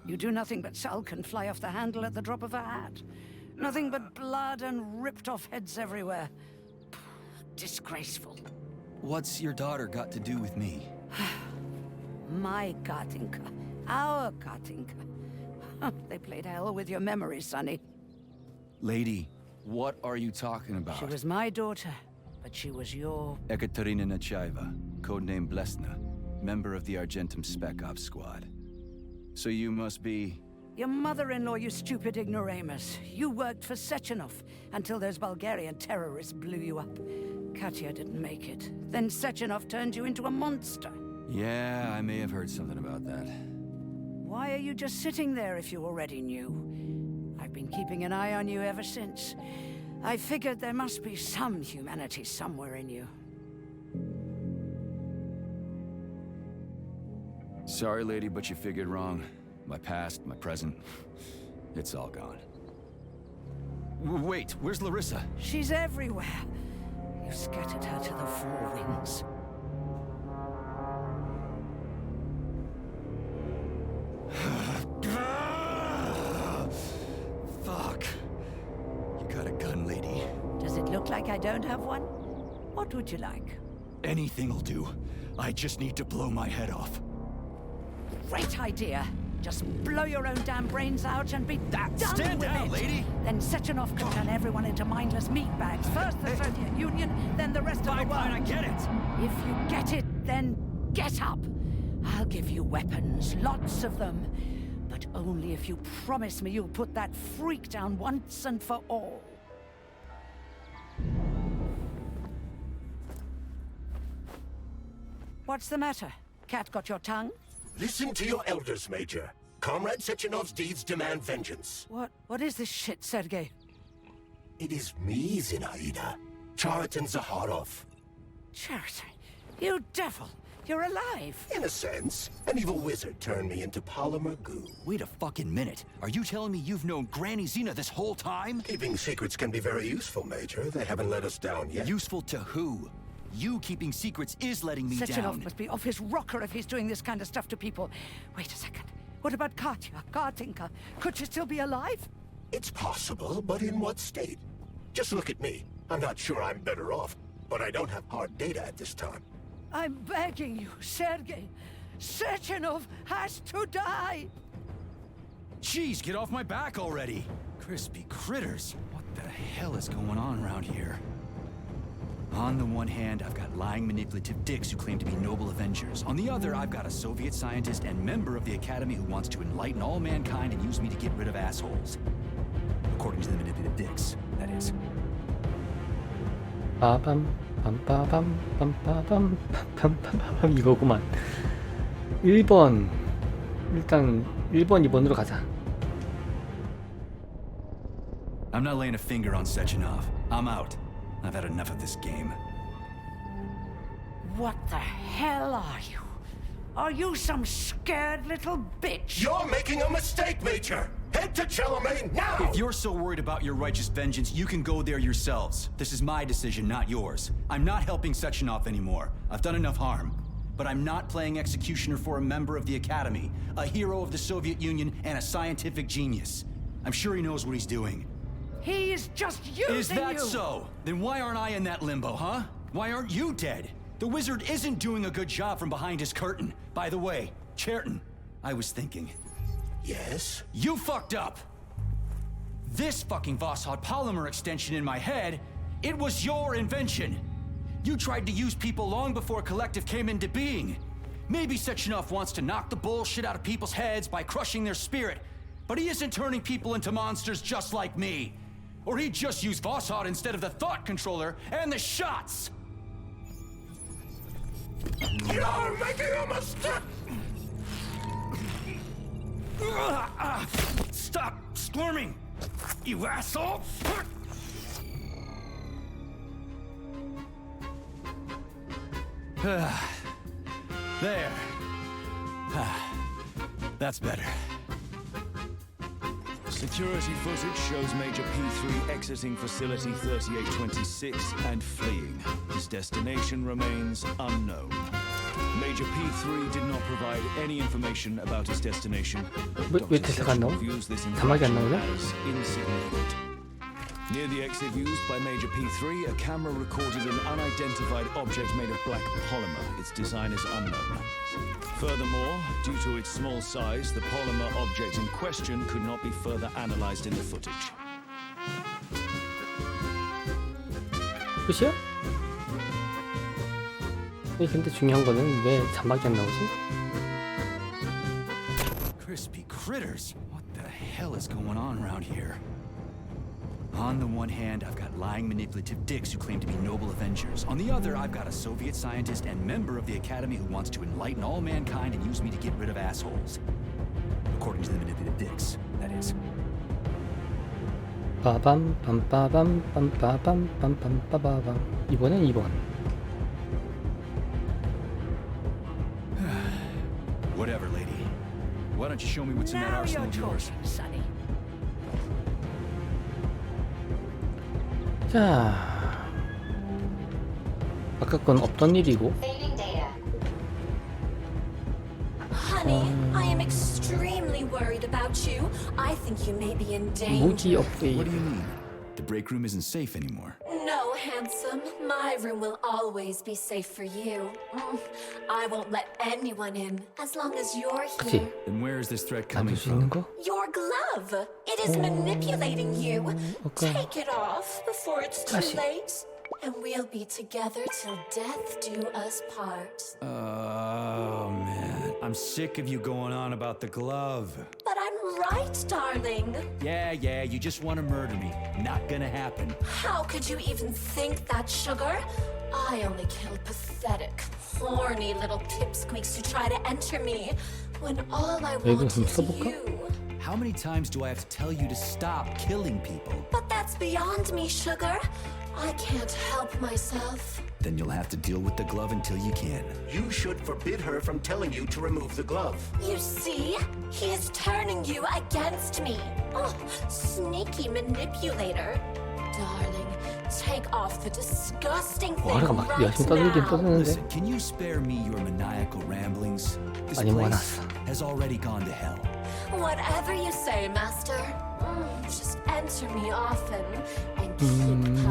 you do nothing but sulk and fly off the handle at the drop of a hat. Nothing but blood and ripped off heads everywhere. Disgraceful. What's your daughter got to do with me? My Katinka. Our Katinka. They played hell with your memories, Sonny. Lady, what are you talking about? She was my daughter, but she was your... Ekaterina Nechaeva, codename Blesna, member of the Argentum Spec Ops squad. So you must be... Your mother-in-law, you stupid ignoramus. You worked for Sechenov until those Bulgarian terrorists blew you up. Katya didn't make it. Then Sechenov turned you into a monster. Yeah, I may have heard something about that. Why are you just sitting there if you already knew? I've been keeping an eye on you ever since. I figured there must be some humanity somewhere in you. Sorry, lady, but you figured wrong. My past, my present, it's all gone. Wait, where's Larissa? She's everywhere. You scattered her to the four winds. Fuck. You got a gun, lady. Does it look like I don't have one? What would you like? Anything'll do. I just need to blow my head off. Great idea. Just blow your own damn brains out and be done Stand with down, it. lady. Then Sechenov can turn everyone into mindless meatbags. First the Soviet Union, then the rest of the world. Fine, I get it. If you get it, then get up. I'll give you weapons, lots of them. But only if you promise me you'll put that freak down once and for all. What's the matter? Cat got your tongue? Listen to your elders, Major. Comrade Sechenov's deeds demand vengeance. What is this shit, Sergei? It is me, Zinaida. Chariton Zaharov. Chariton, you devil! You're alive! In a sense, an evil wizard turned me into polymer goo. Wait a fucking minute. Are you telling me you've known Granny Zena this whole time? Keeping secrets can be very useful, Major. They haven't let us down yet. Useful to who? You keeping secrets is letting me Sechenov down. must be off his rocker if he's doing this kind of stuff to people. Wait a second. What about Katya, Katinka? Could she still be alive? It's possible, but in what state? Just look at me. I'm not sure I'm better off, but I don't have hard data at this time. I'm begging you, Sergei. Sechenov has to die! Jeez, get off my back already! Crispy critters. What the hell is going on around here? On the one hand, I've got lying, manipulative dicks who claim to be noble avengers. On the other, I've got a Soviet scientist and member of the Academy who wants to enlighten all mankind and use me to get rid of assholes. According to the manipulative dicks, that is. 빠밤 빰빠밤 빰빠밤 빰빰빰빰 이거구만. 1번 일단 1번 2번으로 가자. I'm not laying a finger on Sechenov. I'm out. I've had enough of this game. What the hell are you? Are you some scared little bitch? You're making a mistake, Major! Head to Chalamet now! If you're so worried about your righteous vengeance, you can go there yourselves. This is my decision, not yours. I'm not helping Sechenov anymore. I've done enough harm. but I'm not playing executioner for a member of the Academy, a hero of the Soviet Union, and a scientific genius. I'm sure he knows what he's doing. He is just using you! Is that so? Then why aren't I in that limbo, huh? Why aren't you dead? The wizard isn't doing a good job from behind his curtain. By the way, Cherton, I was thinking. Yes? You fucked up! This fucking Voskhod polymer extension in my head, it was your invention! You tried to use people long before Collective came into being. Maybe Sechenov wants to knock the bullshit out of people's heads by crushing their spirit, but he isn't turning people into monsters just like me. Or he'd just use Voskhod instead of the thought controller and the shots! You're making a mistake! Stop squirming, you asshole! There. That's better. Security footage shows Major P3 exiting facility 3826 and fleeing. His destination remains unknown. Major P3 did not provide any information about his destination. 왜 대사가 안 나와? 자막이 안 나오냐? As insignificant. Near the exit used by Major P3, a camera recorded an unidentified object made of black polymer. Its design is unknown. Furthermore, due to its small size, the polymer object in question could not be further analyzed in the footage. 끝이야? 근데 중요한 거는 왜 자막이 안 나오지? Crispy critters! What the hell is going on around here? On the one hand, I've got lying, manipulative dicks who claim to be noble avengers. On the other, I've got a Soviet scientist and member of the Academy who wants to enlighten all mankind and use me to get rid of assholes. According to the manipulative dicks, that is. 빠밤 빰빠밤 빰빠밤 빰빰빠바밤. 이번엔 2번. Whatever, lady. Why don't you show me what's in that arsenal of yours? Sonny. 자, 아까 건 없던 일이고. Honey, I am extremely worried about you. I think you may be in 무기 danger. 업그레이드. What do you mean? The break room isn't safe anymore. No, handsome. My room will always be safe for you. I won't let anyone in as long as you're 그치? here. Then where is this threat coming 만들 수 있는 from? 거? Your glove. It is manipulating you. Okay. Take it off before it's too 다시. late. And we'll be together till death do us part. Oh, man. I'm sick of you going on about the glove. But I'm right, darling. Yeah, you just want to murder me. Not gonna happen. How could you even think that, sugar? I only kill pathetic, horny little pipsqueaks who try to enter me, when all I 이거 want 좀 is 써볼까? you. How many times do I have to tell you to stop killing people? But that's beyond me, sugar. I can't help myself. Then you'll have to deal with the glove until you can. You should forbid her from telling you to remove the glove. You see? He is turning you against me. Oh, sneaky manipulator. Darling, take off the disgusting thing 하루가 막 right 열심히 떠들긴 now. 떠드는데. Listen, can you spare me your maniacal ramblings? This 많이 place 모아놨어. has already gone to hell. Whatever you say, master. Just answer me often and keep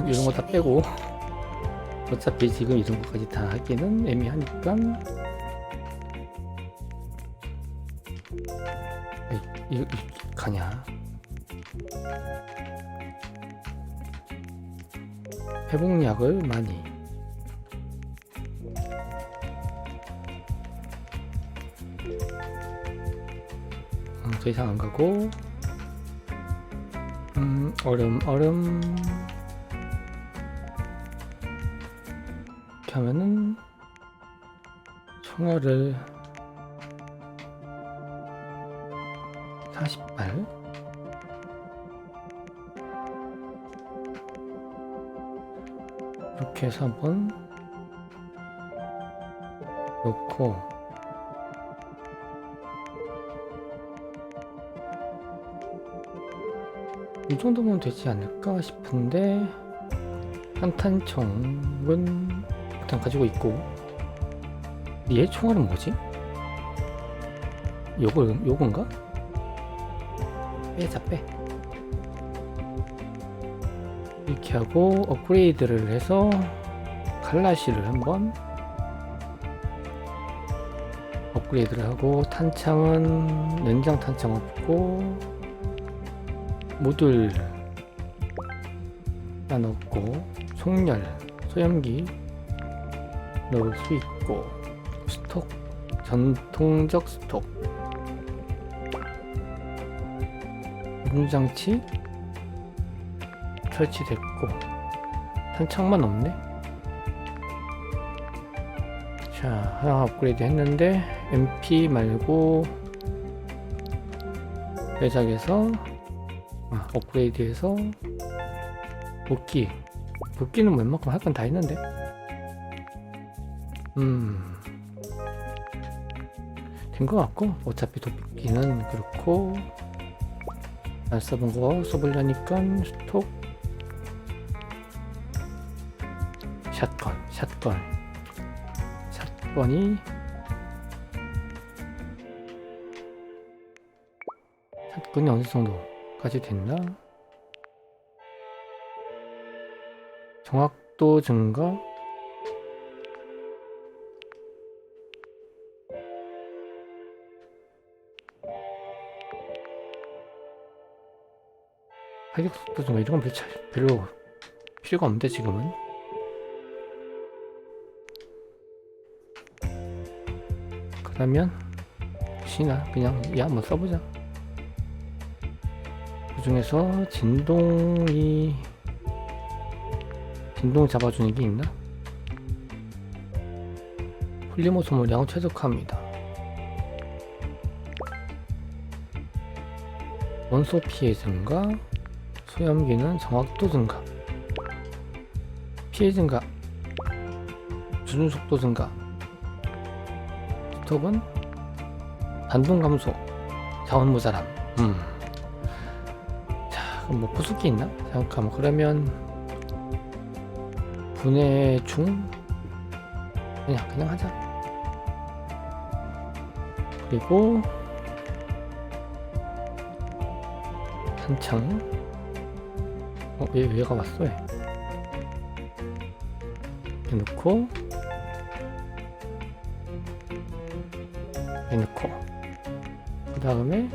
이런 거 다 punishing 빼고. me. 어차피 지금 이런 것까지 다 하기는 애매하니까. 이거 가냐? 회복약을 많이. 더 이상 안 가고. 얼음. 이렇게 하면은 총알을 40발. 이렇게 해서 한번 놓고 이 정도면 되지 않을까 싶은데 한탄총은 일단 가지고 있고 얘 총알은 뭐지? 요건가? 빼자 빼. 이렇게 하고 업그레이드를 해서 칼라시를 한번 업그레이드를 하고, 탄창은 연장 탄창 없고 모듈 하나 넣고, 속열, 소염기 넣을 수 있고, 스톡, 전통적 스톡, 운장치 설치됐고, 탄창만 없네. 자, 하나 업그레이드 했는데 MP 말고 매작에서 업그레이드해서 복귀는 웬만큼 할 건 다 했는데. 된 것 같고, 어차피 도끼는 그렇고, 안 써본 거 써보려니까 스톡, 샷건이 어느 정도까지 됐나? 정확도 증가? 타격 속도 증가, 이런 건 별로 필요가 없는데 지금은. 그러면 혹시나 그냥 얘 한번 써보자. 그 중에서 진동 잡아주는 게 있나? 폴리머 소모량은 최적화합니다. 원소 피해 증가, 소염기는 정확도 증가, 피해 증가, 주둔 속도 증가, 스톱은 반동 감소, 자원 모자람. 자, 그럼 뭐 부수기 있나? 잠깐만, 그러면 분해 중 그냥 하자. 그리고 탄창. 얘가 왔어. 이렇게 놓고 그 다음에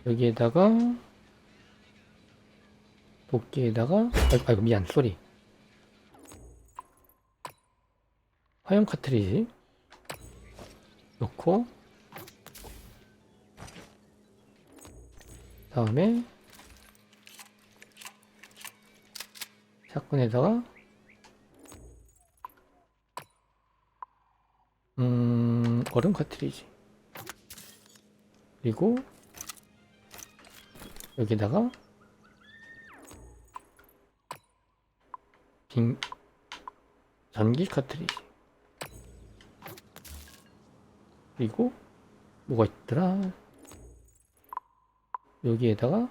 여기에다가 도끼에다가 아이고 미안, 쏘리. 화염 카트리지 넣고, 다음에 샷건에다가 얼음 카트리지, 그리고 여기다가 전기 카트리지, 그리고 뭐가 있더라, 여기에다가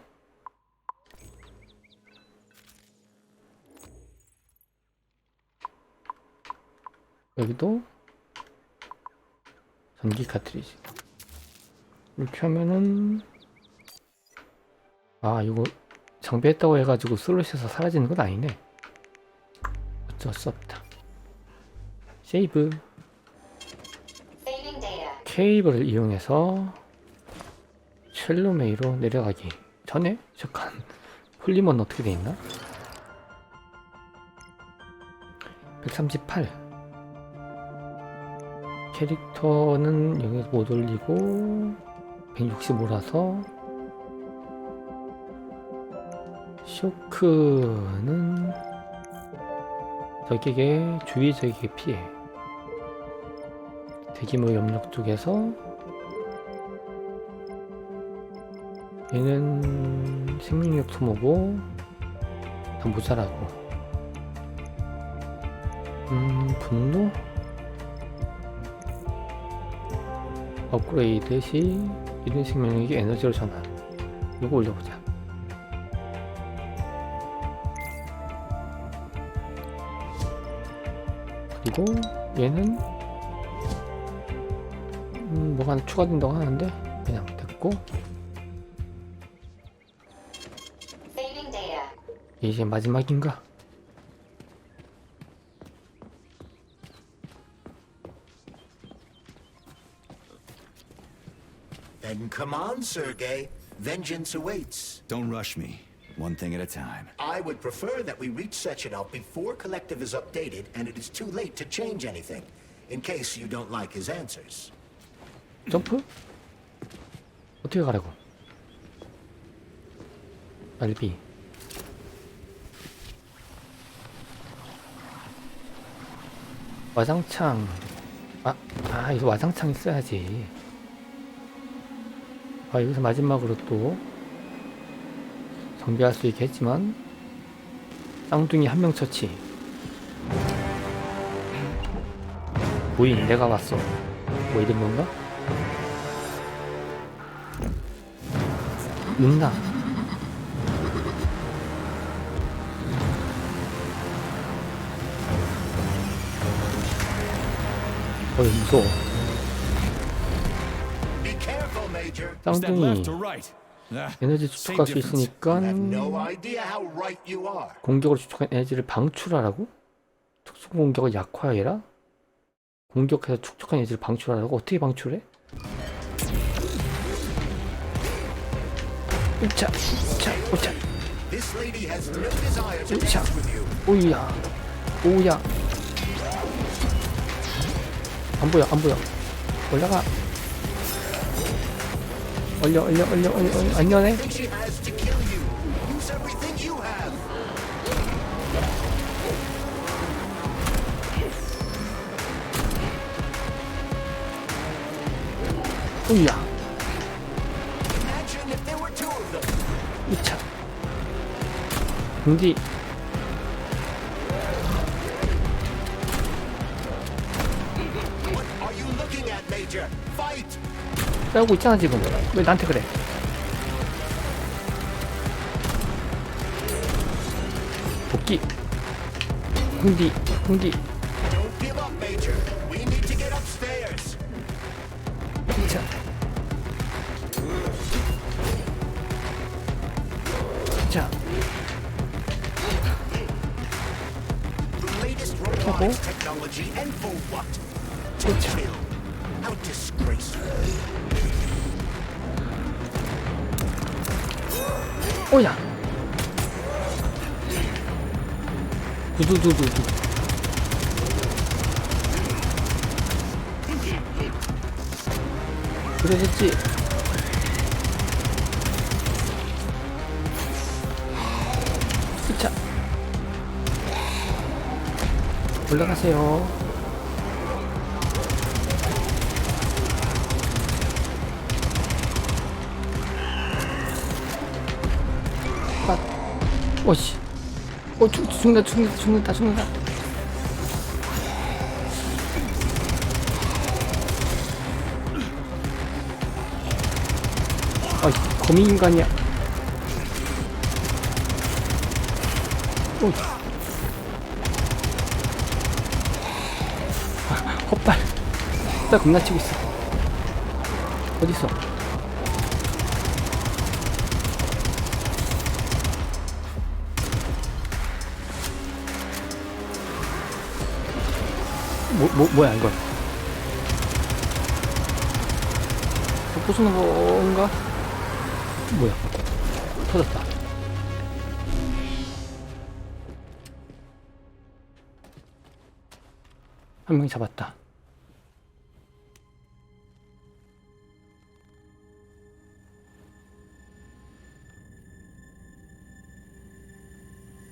여기도 전기 카트리지. 이렇게 하면은 이거 정비했다고 해가지고 슬롯에서 사라지는 건 아니네. 어쩔 수 없다. 세이브. 케이블을 이용해서 첼로메이로 내려가기 전에 잠깐 폴리머는 어떻게 돼있나? 138. 캐릭터는 여기서 못 올리고 165라서 쇼크는 적에게 주위적에게 피해. 대규모 염력 쪽에서 얘는 생명력 소모고 다 모자라고. 분노? 업그레이드 시 이런 생명력이 에너지로 전환. 이거 올려보자. 그리고 얘는 뭐가 하나 추가된다고 하는데 그냥 됐고. 이제 마지막인가? Then come on, Sergei. Vengeance awaits. Don't rush me. One thing at a time. I would prefer that we reach Sechenov before Collective is updated and it is too late to change anything, in case you don't like his answers. 점프? 어떻게 가라고? 알비. 와장창. 이거 와장창 있어야지. 여기서 마지막으로 또 정비할 수 있게 했지만 쌍둥이 한 명 처치. 부인 내가 왔어. 뭐 이런 건가? 누나. 무서워. 쌍둥이 에너지 추적할 수 있으니까 공격으로 추적한 에너지를 방출하라고? 특수 공격을 약화해라? 공격해서 축적한 에너지를 방출하라고? 어떻게 방출해? 으차 으차 으차 으차 오야 오야 안 보여 올라가 얼려 안녕해. 오야 이차 근데 싸우고 있잖아 지금. 왜 나한테 그래? 복귀. 흥디. 자. 자. 하고. 자. 오야. 두두두두. 그러겠지. 자. 올라가세요. 오씨. 죽는다. 거미인간이야. 헛발 겁나 치고 있어. 어딨어? 뭐야 이거? 부수는 건가? 뭐야? 터졌다. 한 명 잡았다.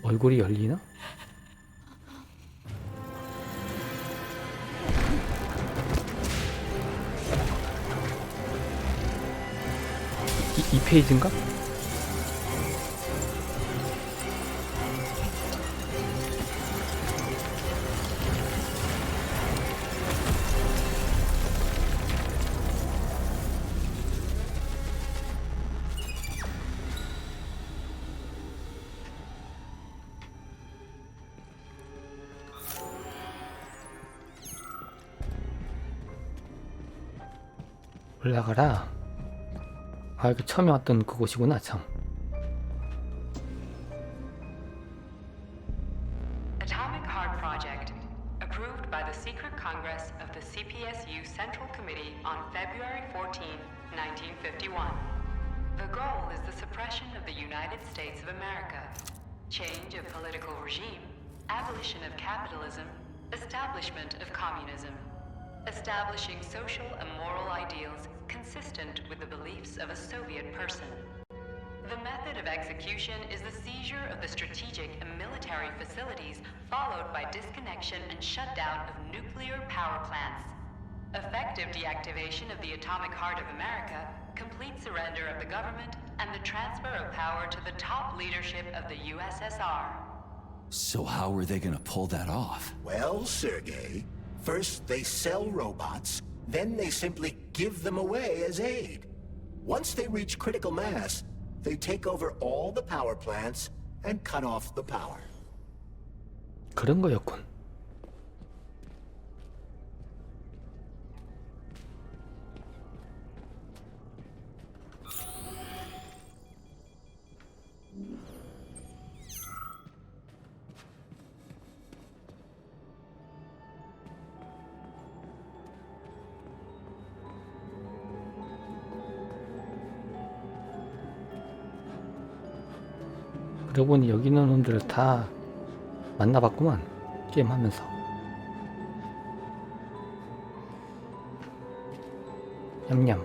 얼굴이 열리나? 이 페이지인가? 올라가라. 아, 이거 처음에 왔던 그곳이구나, 참. Atomic Heart Project, approved by the Secret Congress of the CPSU Central Committee on February 14, 1951. The goal is the suppression of the United States of America, change of political regime, abolition of capitalism, establishment of communism, establishing social and moral ideals consistent with the beliefs of a Soviet person. The method of execution is the seizure of the strategic and military facilities, followed by disconnection and shutdown of nuclear power plants. Effective deactivation of the atomic heart of America, complete surrender of the government, and the transfer of power to the top leadership of the USSR. So how are they gonna pull that off? Well, Sergei, first they sell robots, then they simply give them away as aid. Once they reach critical mass, they take over all the power plants and cut off the power. 그런 거였군. 그러고 보니 여기 있는 놈들을 다 만나봤구만, 게임하면서. 냠냠.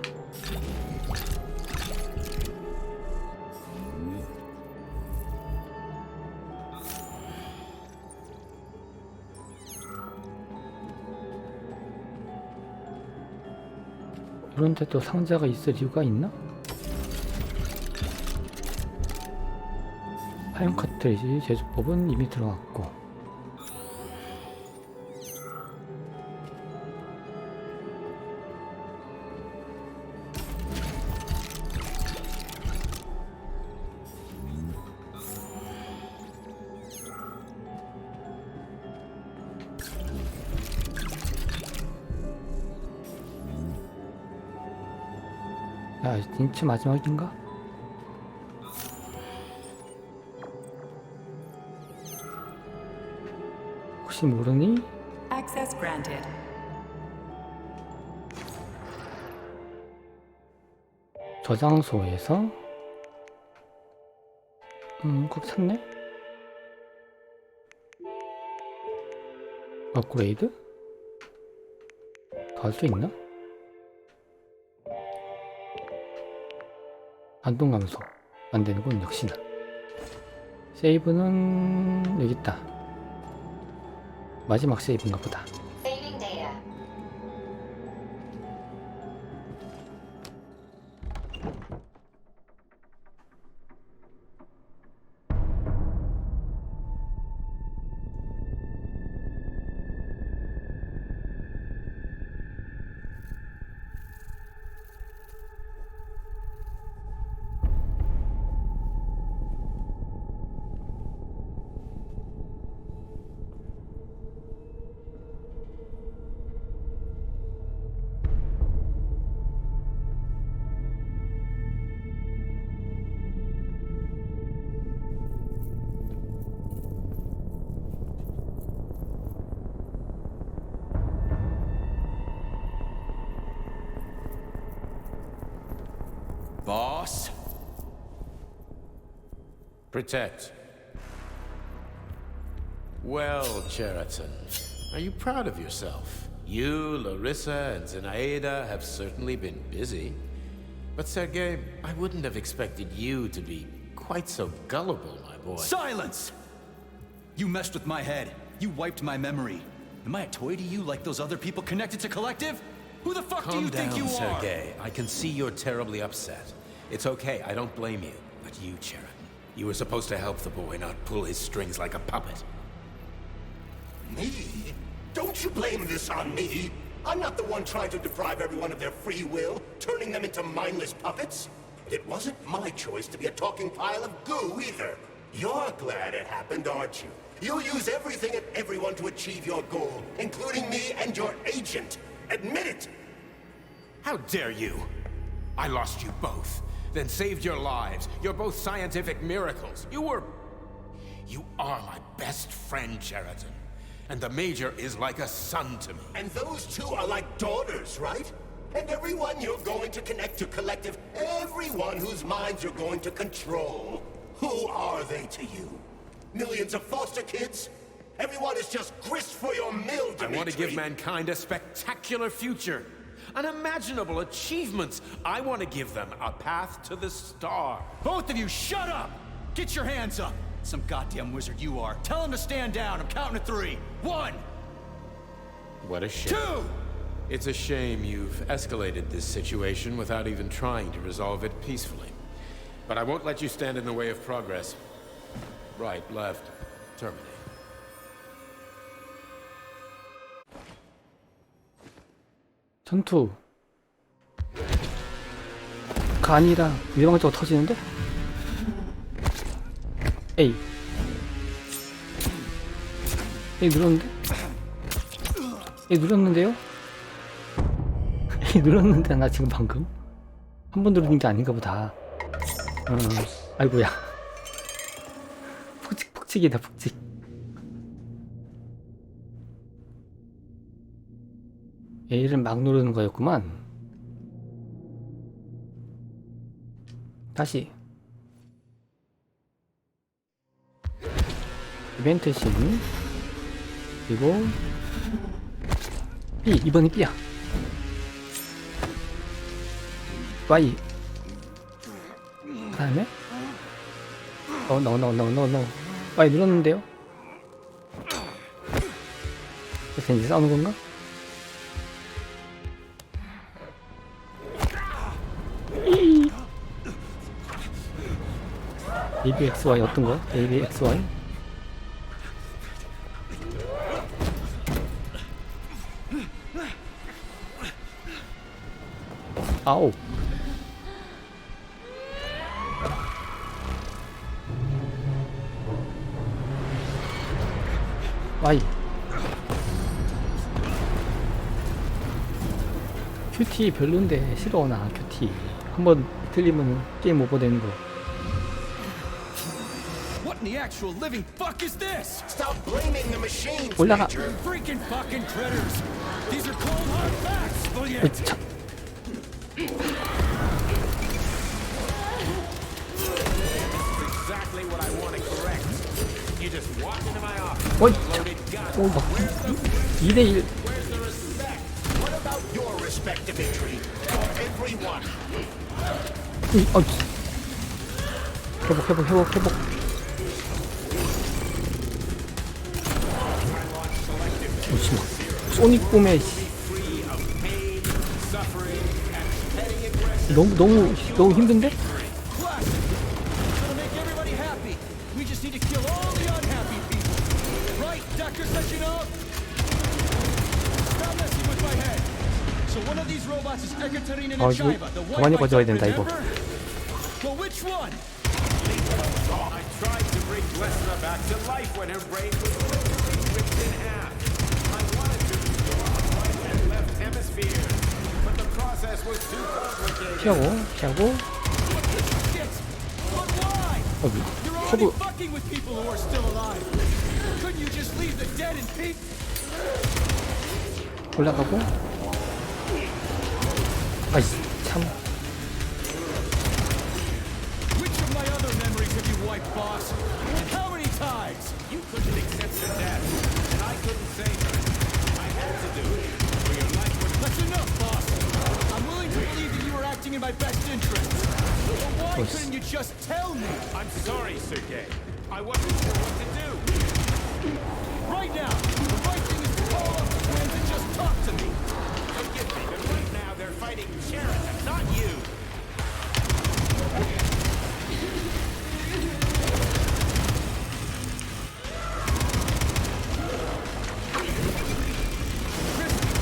이런데 또 상자가 있을 이유가 있나? 화염 카트리지 제조법은 이미 들어갔고, 야, 진짜 마지막인가? 혹시 모르니? Access granted. 저장소에서 꼭 샀네? 업그레이드? 더 할 수 있나? 반동 감소 안 되는군, 역시나. 세이브는 여기 있다. 마지막 세이브인가 보다. Saving data. Boss? Protect. Well, Cheriton, are you proud of yourself? You, Larissa, and Zenaida have certainly been busy. But Sergei, I wouldn't have expected you to be quite so gullible, my boy. Silence! You messed with my head. You wiped my memory. Am I a toy to you like those other people connected to Collective? Who the fuck do you think you are? Sergei. I can see you're terribly upset. It's okay, I don't blame you. But you, Cheriton, you were supposed to help the boy, not pull his strings like a puppet. Me? Don't you blame this on me? I'm not the one trying to deprive everyone of their free will, turning them into mindless puppets. It wasn't my choice to be a talking pile of goo either. You're glad it happened, aren't you? You'll use everything and everyone to achieve your goal, including me and your agent. Admit it! How dare you? I lost you both, then saved your lives. You're both scientific miracles. You are my best friend, Sheraton. And the Major is like a son to me. And those two are like daughters, right? And everyone you're going to connect to Collective, everyone whose minds you're going to control. Who are they to you? Millions of foster kids? Everyone is just grist for your mill, Dimitri. I want to give mankind a spectacular future. Unimaginable achievements. I want to give them a path to the star. Both of you, shut up! Get your hands up! Some goddamn wizard you are. Tell him to stand down. I'm counting to 3. 1. What a shame. 2. It's a shame you've escalated this situation without even trying to resolve it peacefully. But I won't let you stand in the way of progress. Right, left, terminate. 전투가 아니라 일방적으로 터지는데? A 눌렀는데? A 눌렀는데요? A 눌렀는데 나 지금 방금? 한 번 누르는 게 아닌가 보다. 아이고야. 푹직푹직이다 푹직. A를 막 누르는 거였구만. 다시 이벤트 신 그리고 B. 이번이 B야. Y 그 다음에 No. Y 눌렀는데요? 그래서 이제 싸우는 건가? ABXY 어떤 거? ABXY? 아오. Y. 큐티 별론데 싫어 나 큐티. 한번 틀리면 게임 오버 되는 거. What in the actual living fuck is this? Stop blaming the machines, 올라가. Major. Freaking fucking critters! These are cold hard facts, will you? Exactly what I want to correct. You just walk into my office. 어이, Loaded gun. 오, 막 2대1. Where's the respect? What about your respect, Dimitri? For everyone. 회복. 잠시만. 소닉 봄에 너무 힘든데? It'll make everybody happy. We just need to kill all the unhappy people. Right, Dr. Sechenov? Stop messing with my head. So one of these robots is Ekaterina 이거 Nechaeva, the 더 많이 white 가져와야 된다 이거. Well, which one? I tried to bring Glessner back to life when her brain was ripped in half. I wanted to restore the right and left hemisphere, but the process was too complicated. 피하고. Shit! But why? You're already fucking with people who are still alive. Couldn't you just leave the dead in peace? 올라가고. 아이 참. Which of my other memories have you wiped, boss? And how many times? You couldn't accept the death, and I couldn't save her. I had to do it, or your life would... That's enough, boss. I'm willing to believe that you were acting in my best interests. But why couldn't you just tell me? I'm sorry, Sergei. I wasn't sure what to do. Right now, the right thing is to call up the twins and just talk to me. Forgive me, but right now they're fighting Sheraton, not you.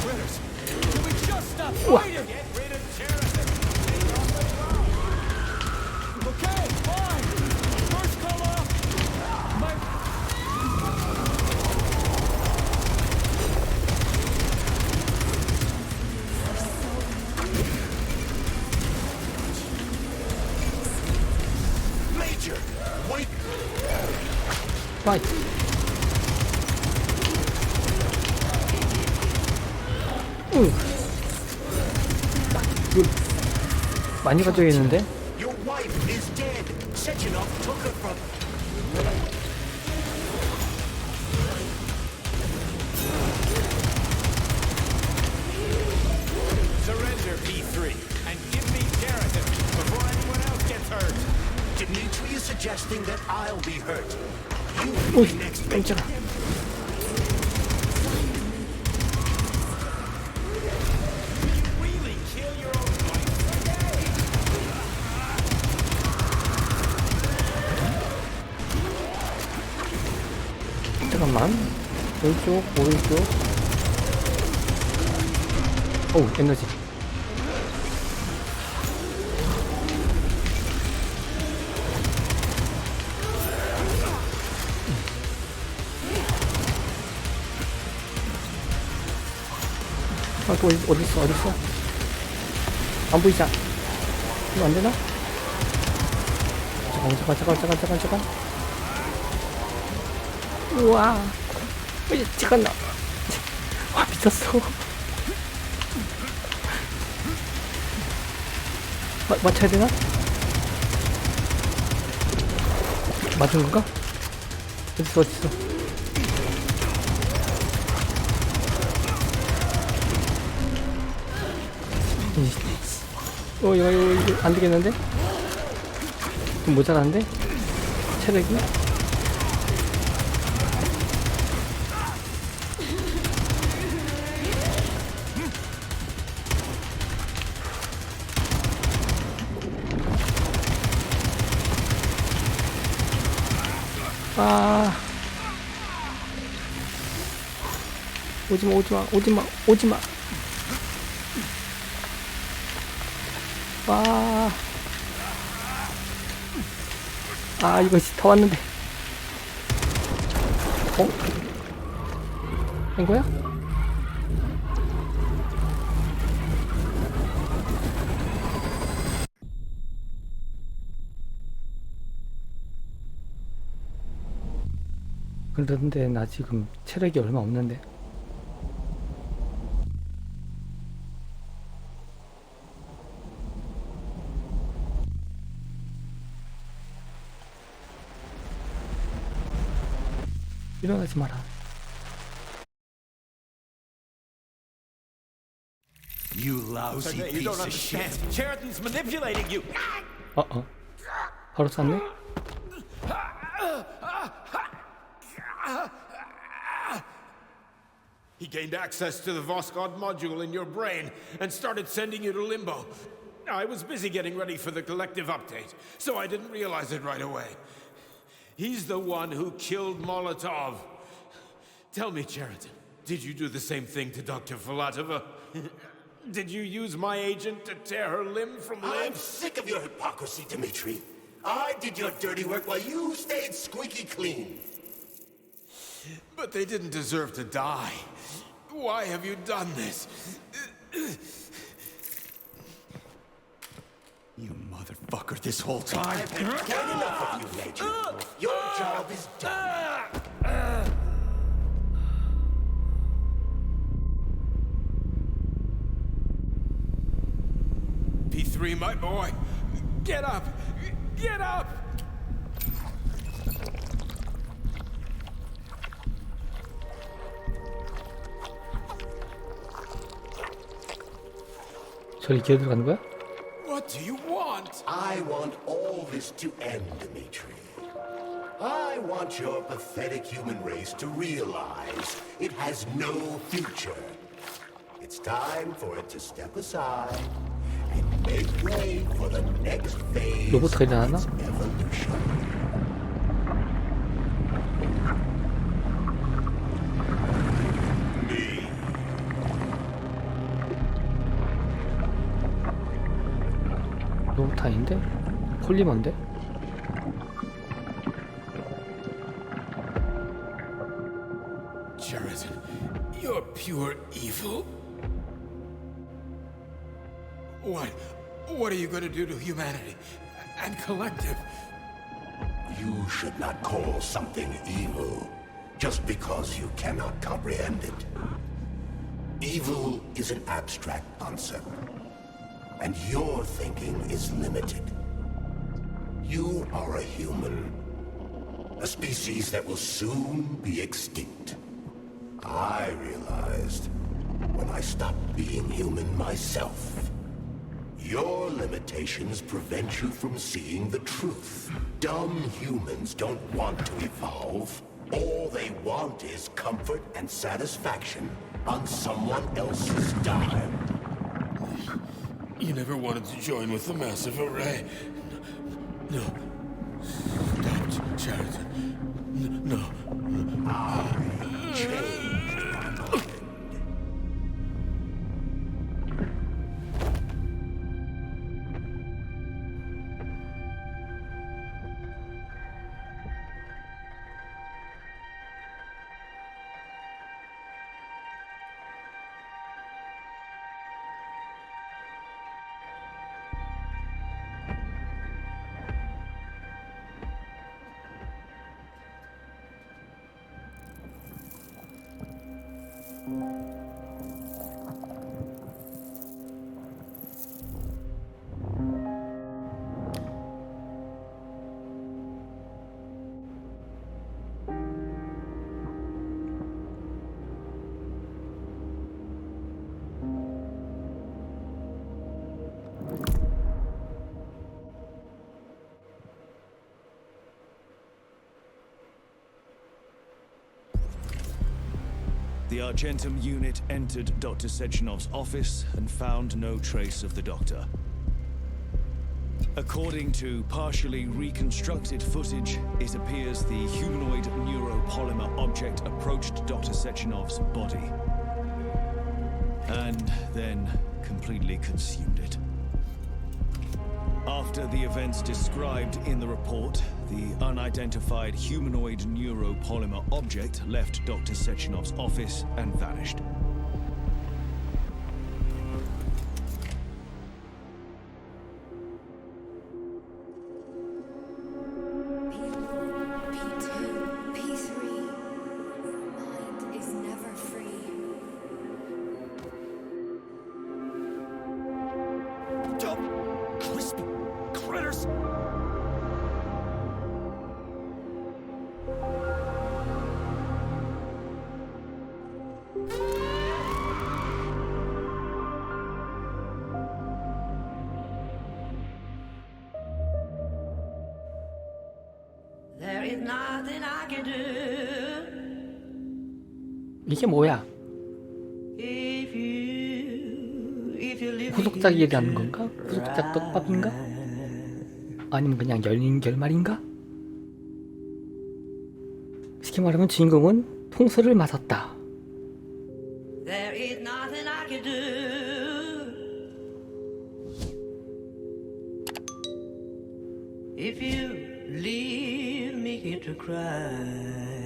Critters, can we just stop fighting? Get rid of Sheraton. Okay, fine. First call off. My... Major, wait. 와이. 이거 많이 가져야겠는데? Your wife is dead. Sechenov took her from. Surrender, P3, and give me Sheraton before anyone else gets hurt. Dimitri is suggesting that I'll be hurt. You 오이, will be next, Major. 깜짝아. Really kill your own wife? 잠깐만. 왼쪽, 오른쪽. 어우, 에너지. 아, 또 어딨어? 안 보이자. 이거 안 되나? 잠깐. 우와. 잠깐. 와, 미쳤어. 맞춰야 되나? 맞은 건가? 어딨어? 이거 안 되겠는데? 좀 모자란데? 체력이? 아. 오지마. 이거 다 왔는데. 된 거야? 그런데 나 지금 체력이 얼마 없는데. 일어나지 마라. You lousy You piece don't of shit. understand. Sheraton's manipulating you. 바로 쐈네? He gained access to the Voskhod module in your brain and started sending you to limbo. I was busy getting ready for the collective update, so I didn't realize it right away. He's the one who killed Molotov. Tell me, Sheraton, did you do the same thing to Dr. Filatova? Did you use my agent to tear her limb from limb? I'm sick of your hypocrisy, Dimitri. I did your dirty work while you stayed squeaky clean. But they didn't deserve to die. Why have you done this? You motherfucker, this whole time. I've had quite enough of you, Major. Your job is done. P3, my boy. Get up! Get up! 저리 기어들어가는 거야? What do you want? I want all this to end, Dimitri. I want your pathetic human race to realize it has no future. It's time for it to step aside and make way for the next phase of 로봇 일어나나? its evolution. 로봇 아닌데? 폴리머인데? Sheraton, you're pure evil. What are you going to do to humanity and collective? You should not call something evil just because you cannot comprehend it. Evil is an abstract concept, and your thinking is limited. You are a human, a species that will soon be extinct. I realized when I stopped being human myself. Your limitations prevent you from seeing the truth. Dumb humans don't want to evolve. All they want is comfort and satisfaction on someone else's dime. You never wanted to join with the massive array. No. Stop, Sheridan. No. I changed my mind. The Argentum unit entered Dr. Sechenov's office and found no trace of the doctor. According to partially reconstructed footage, it appears the humanoid neuropolymer object approached Dr. Sechenov's body and then completely consumed it. After the events described in the report, the unidentified humanoid neuropolymer object left Dr. Sechenov's office and vanished. There is nothing I can do. 이게 뭐야? 후속작이 라는 건가? 후속작 떡밥인가? 아니면 그냥 열린 결말인가? 쉽게 말하면 주인공은 통수를 마셨다. There is nothing I can do. If you leave me here to cry.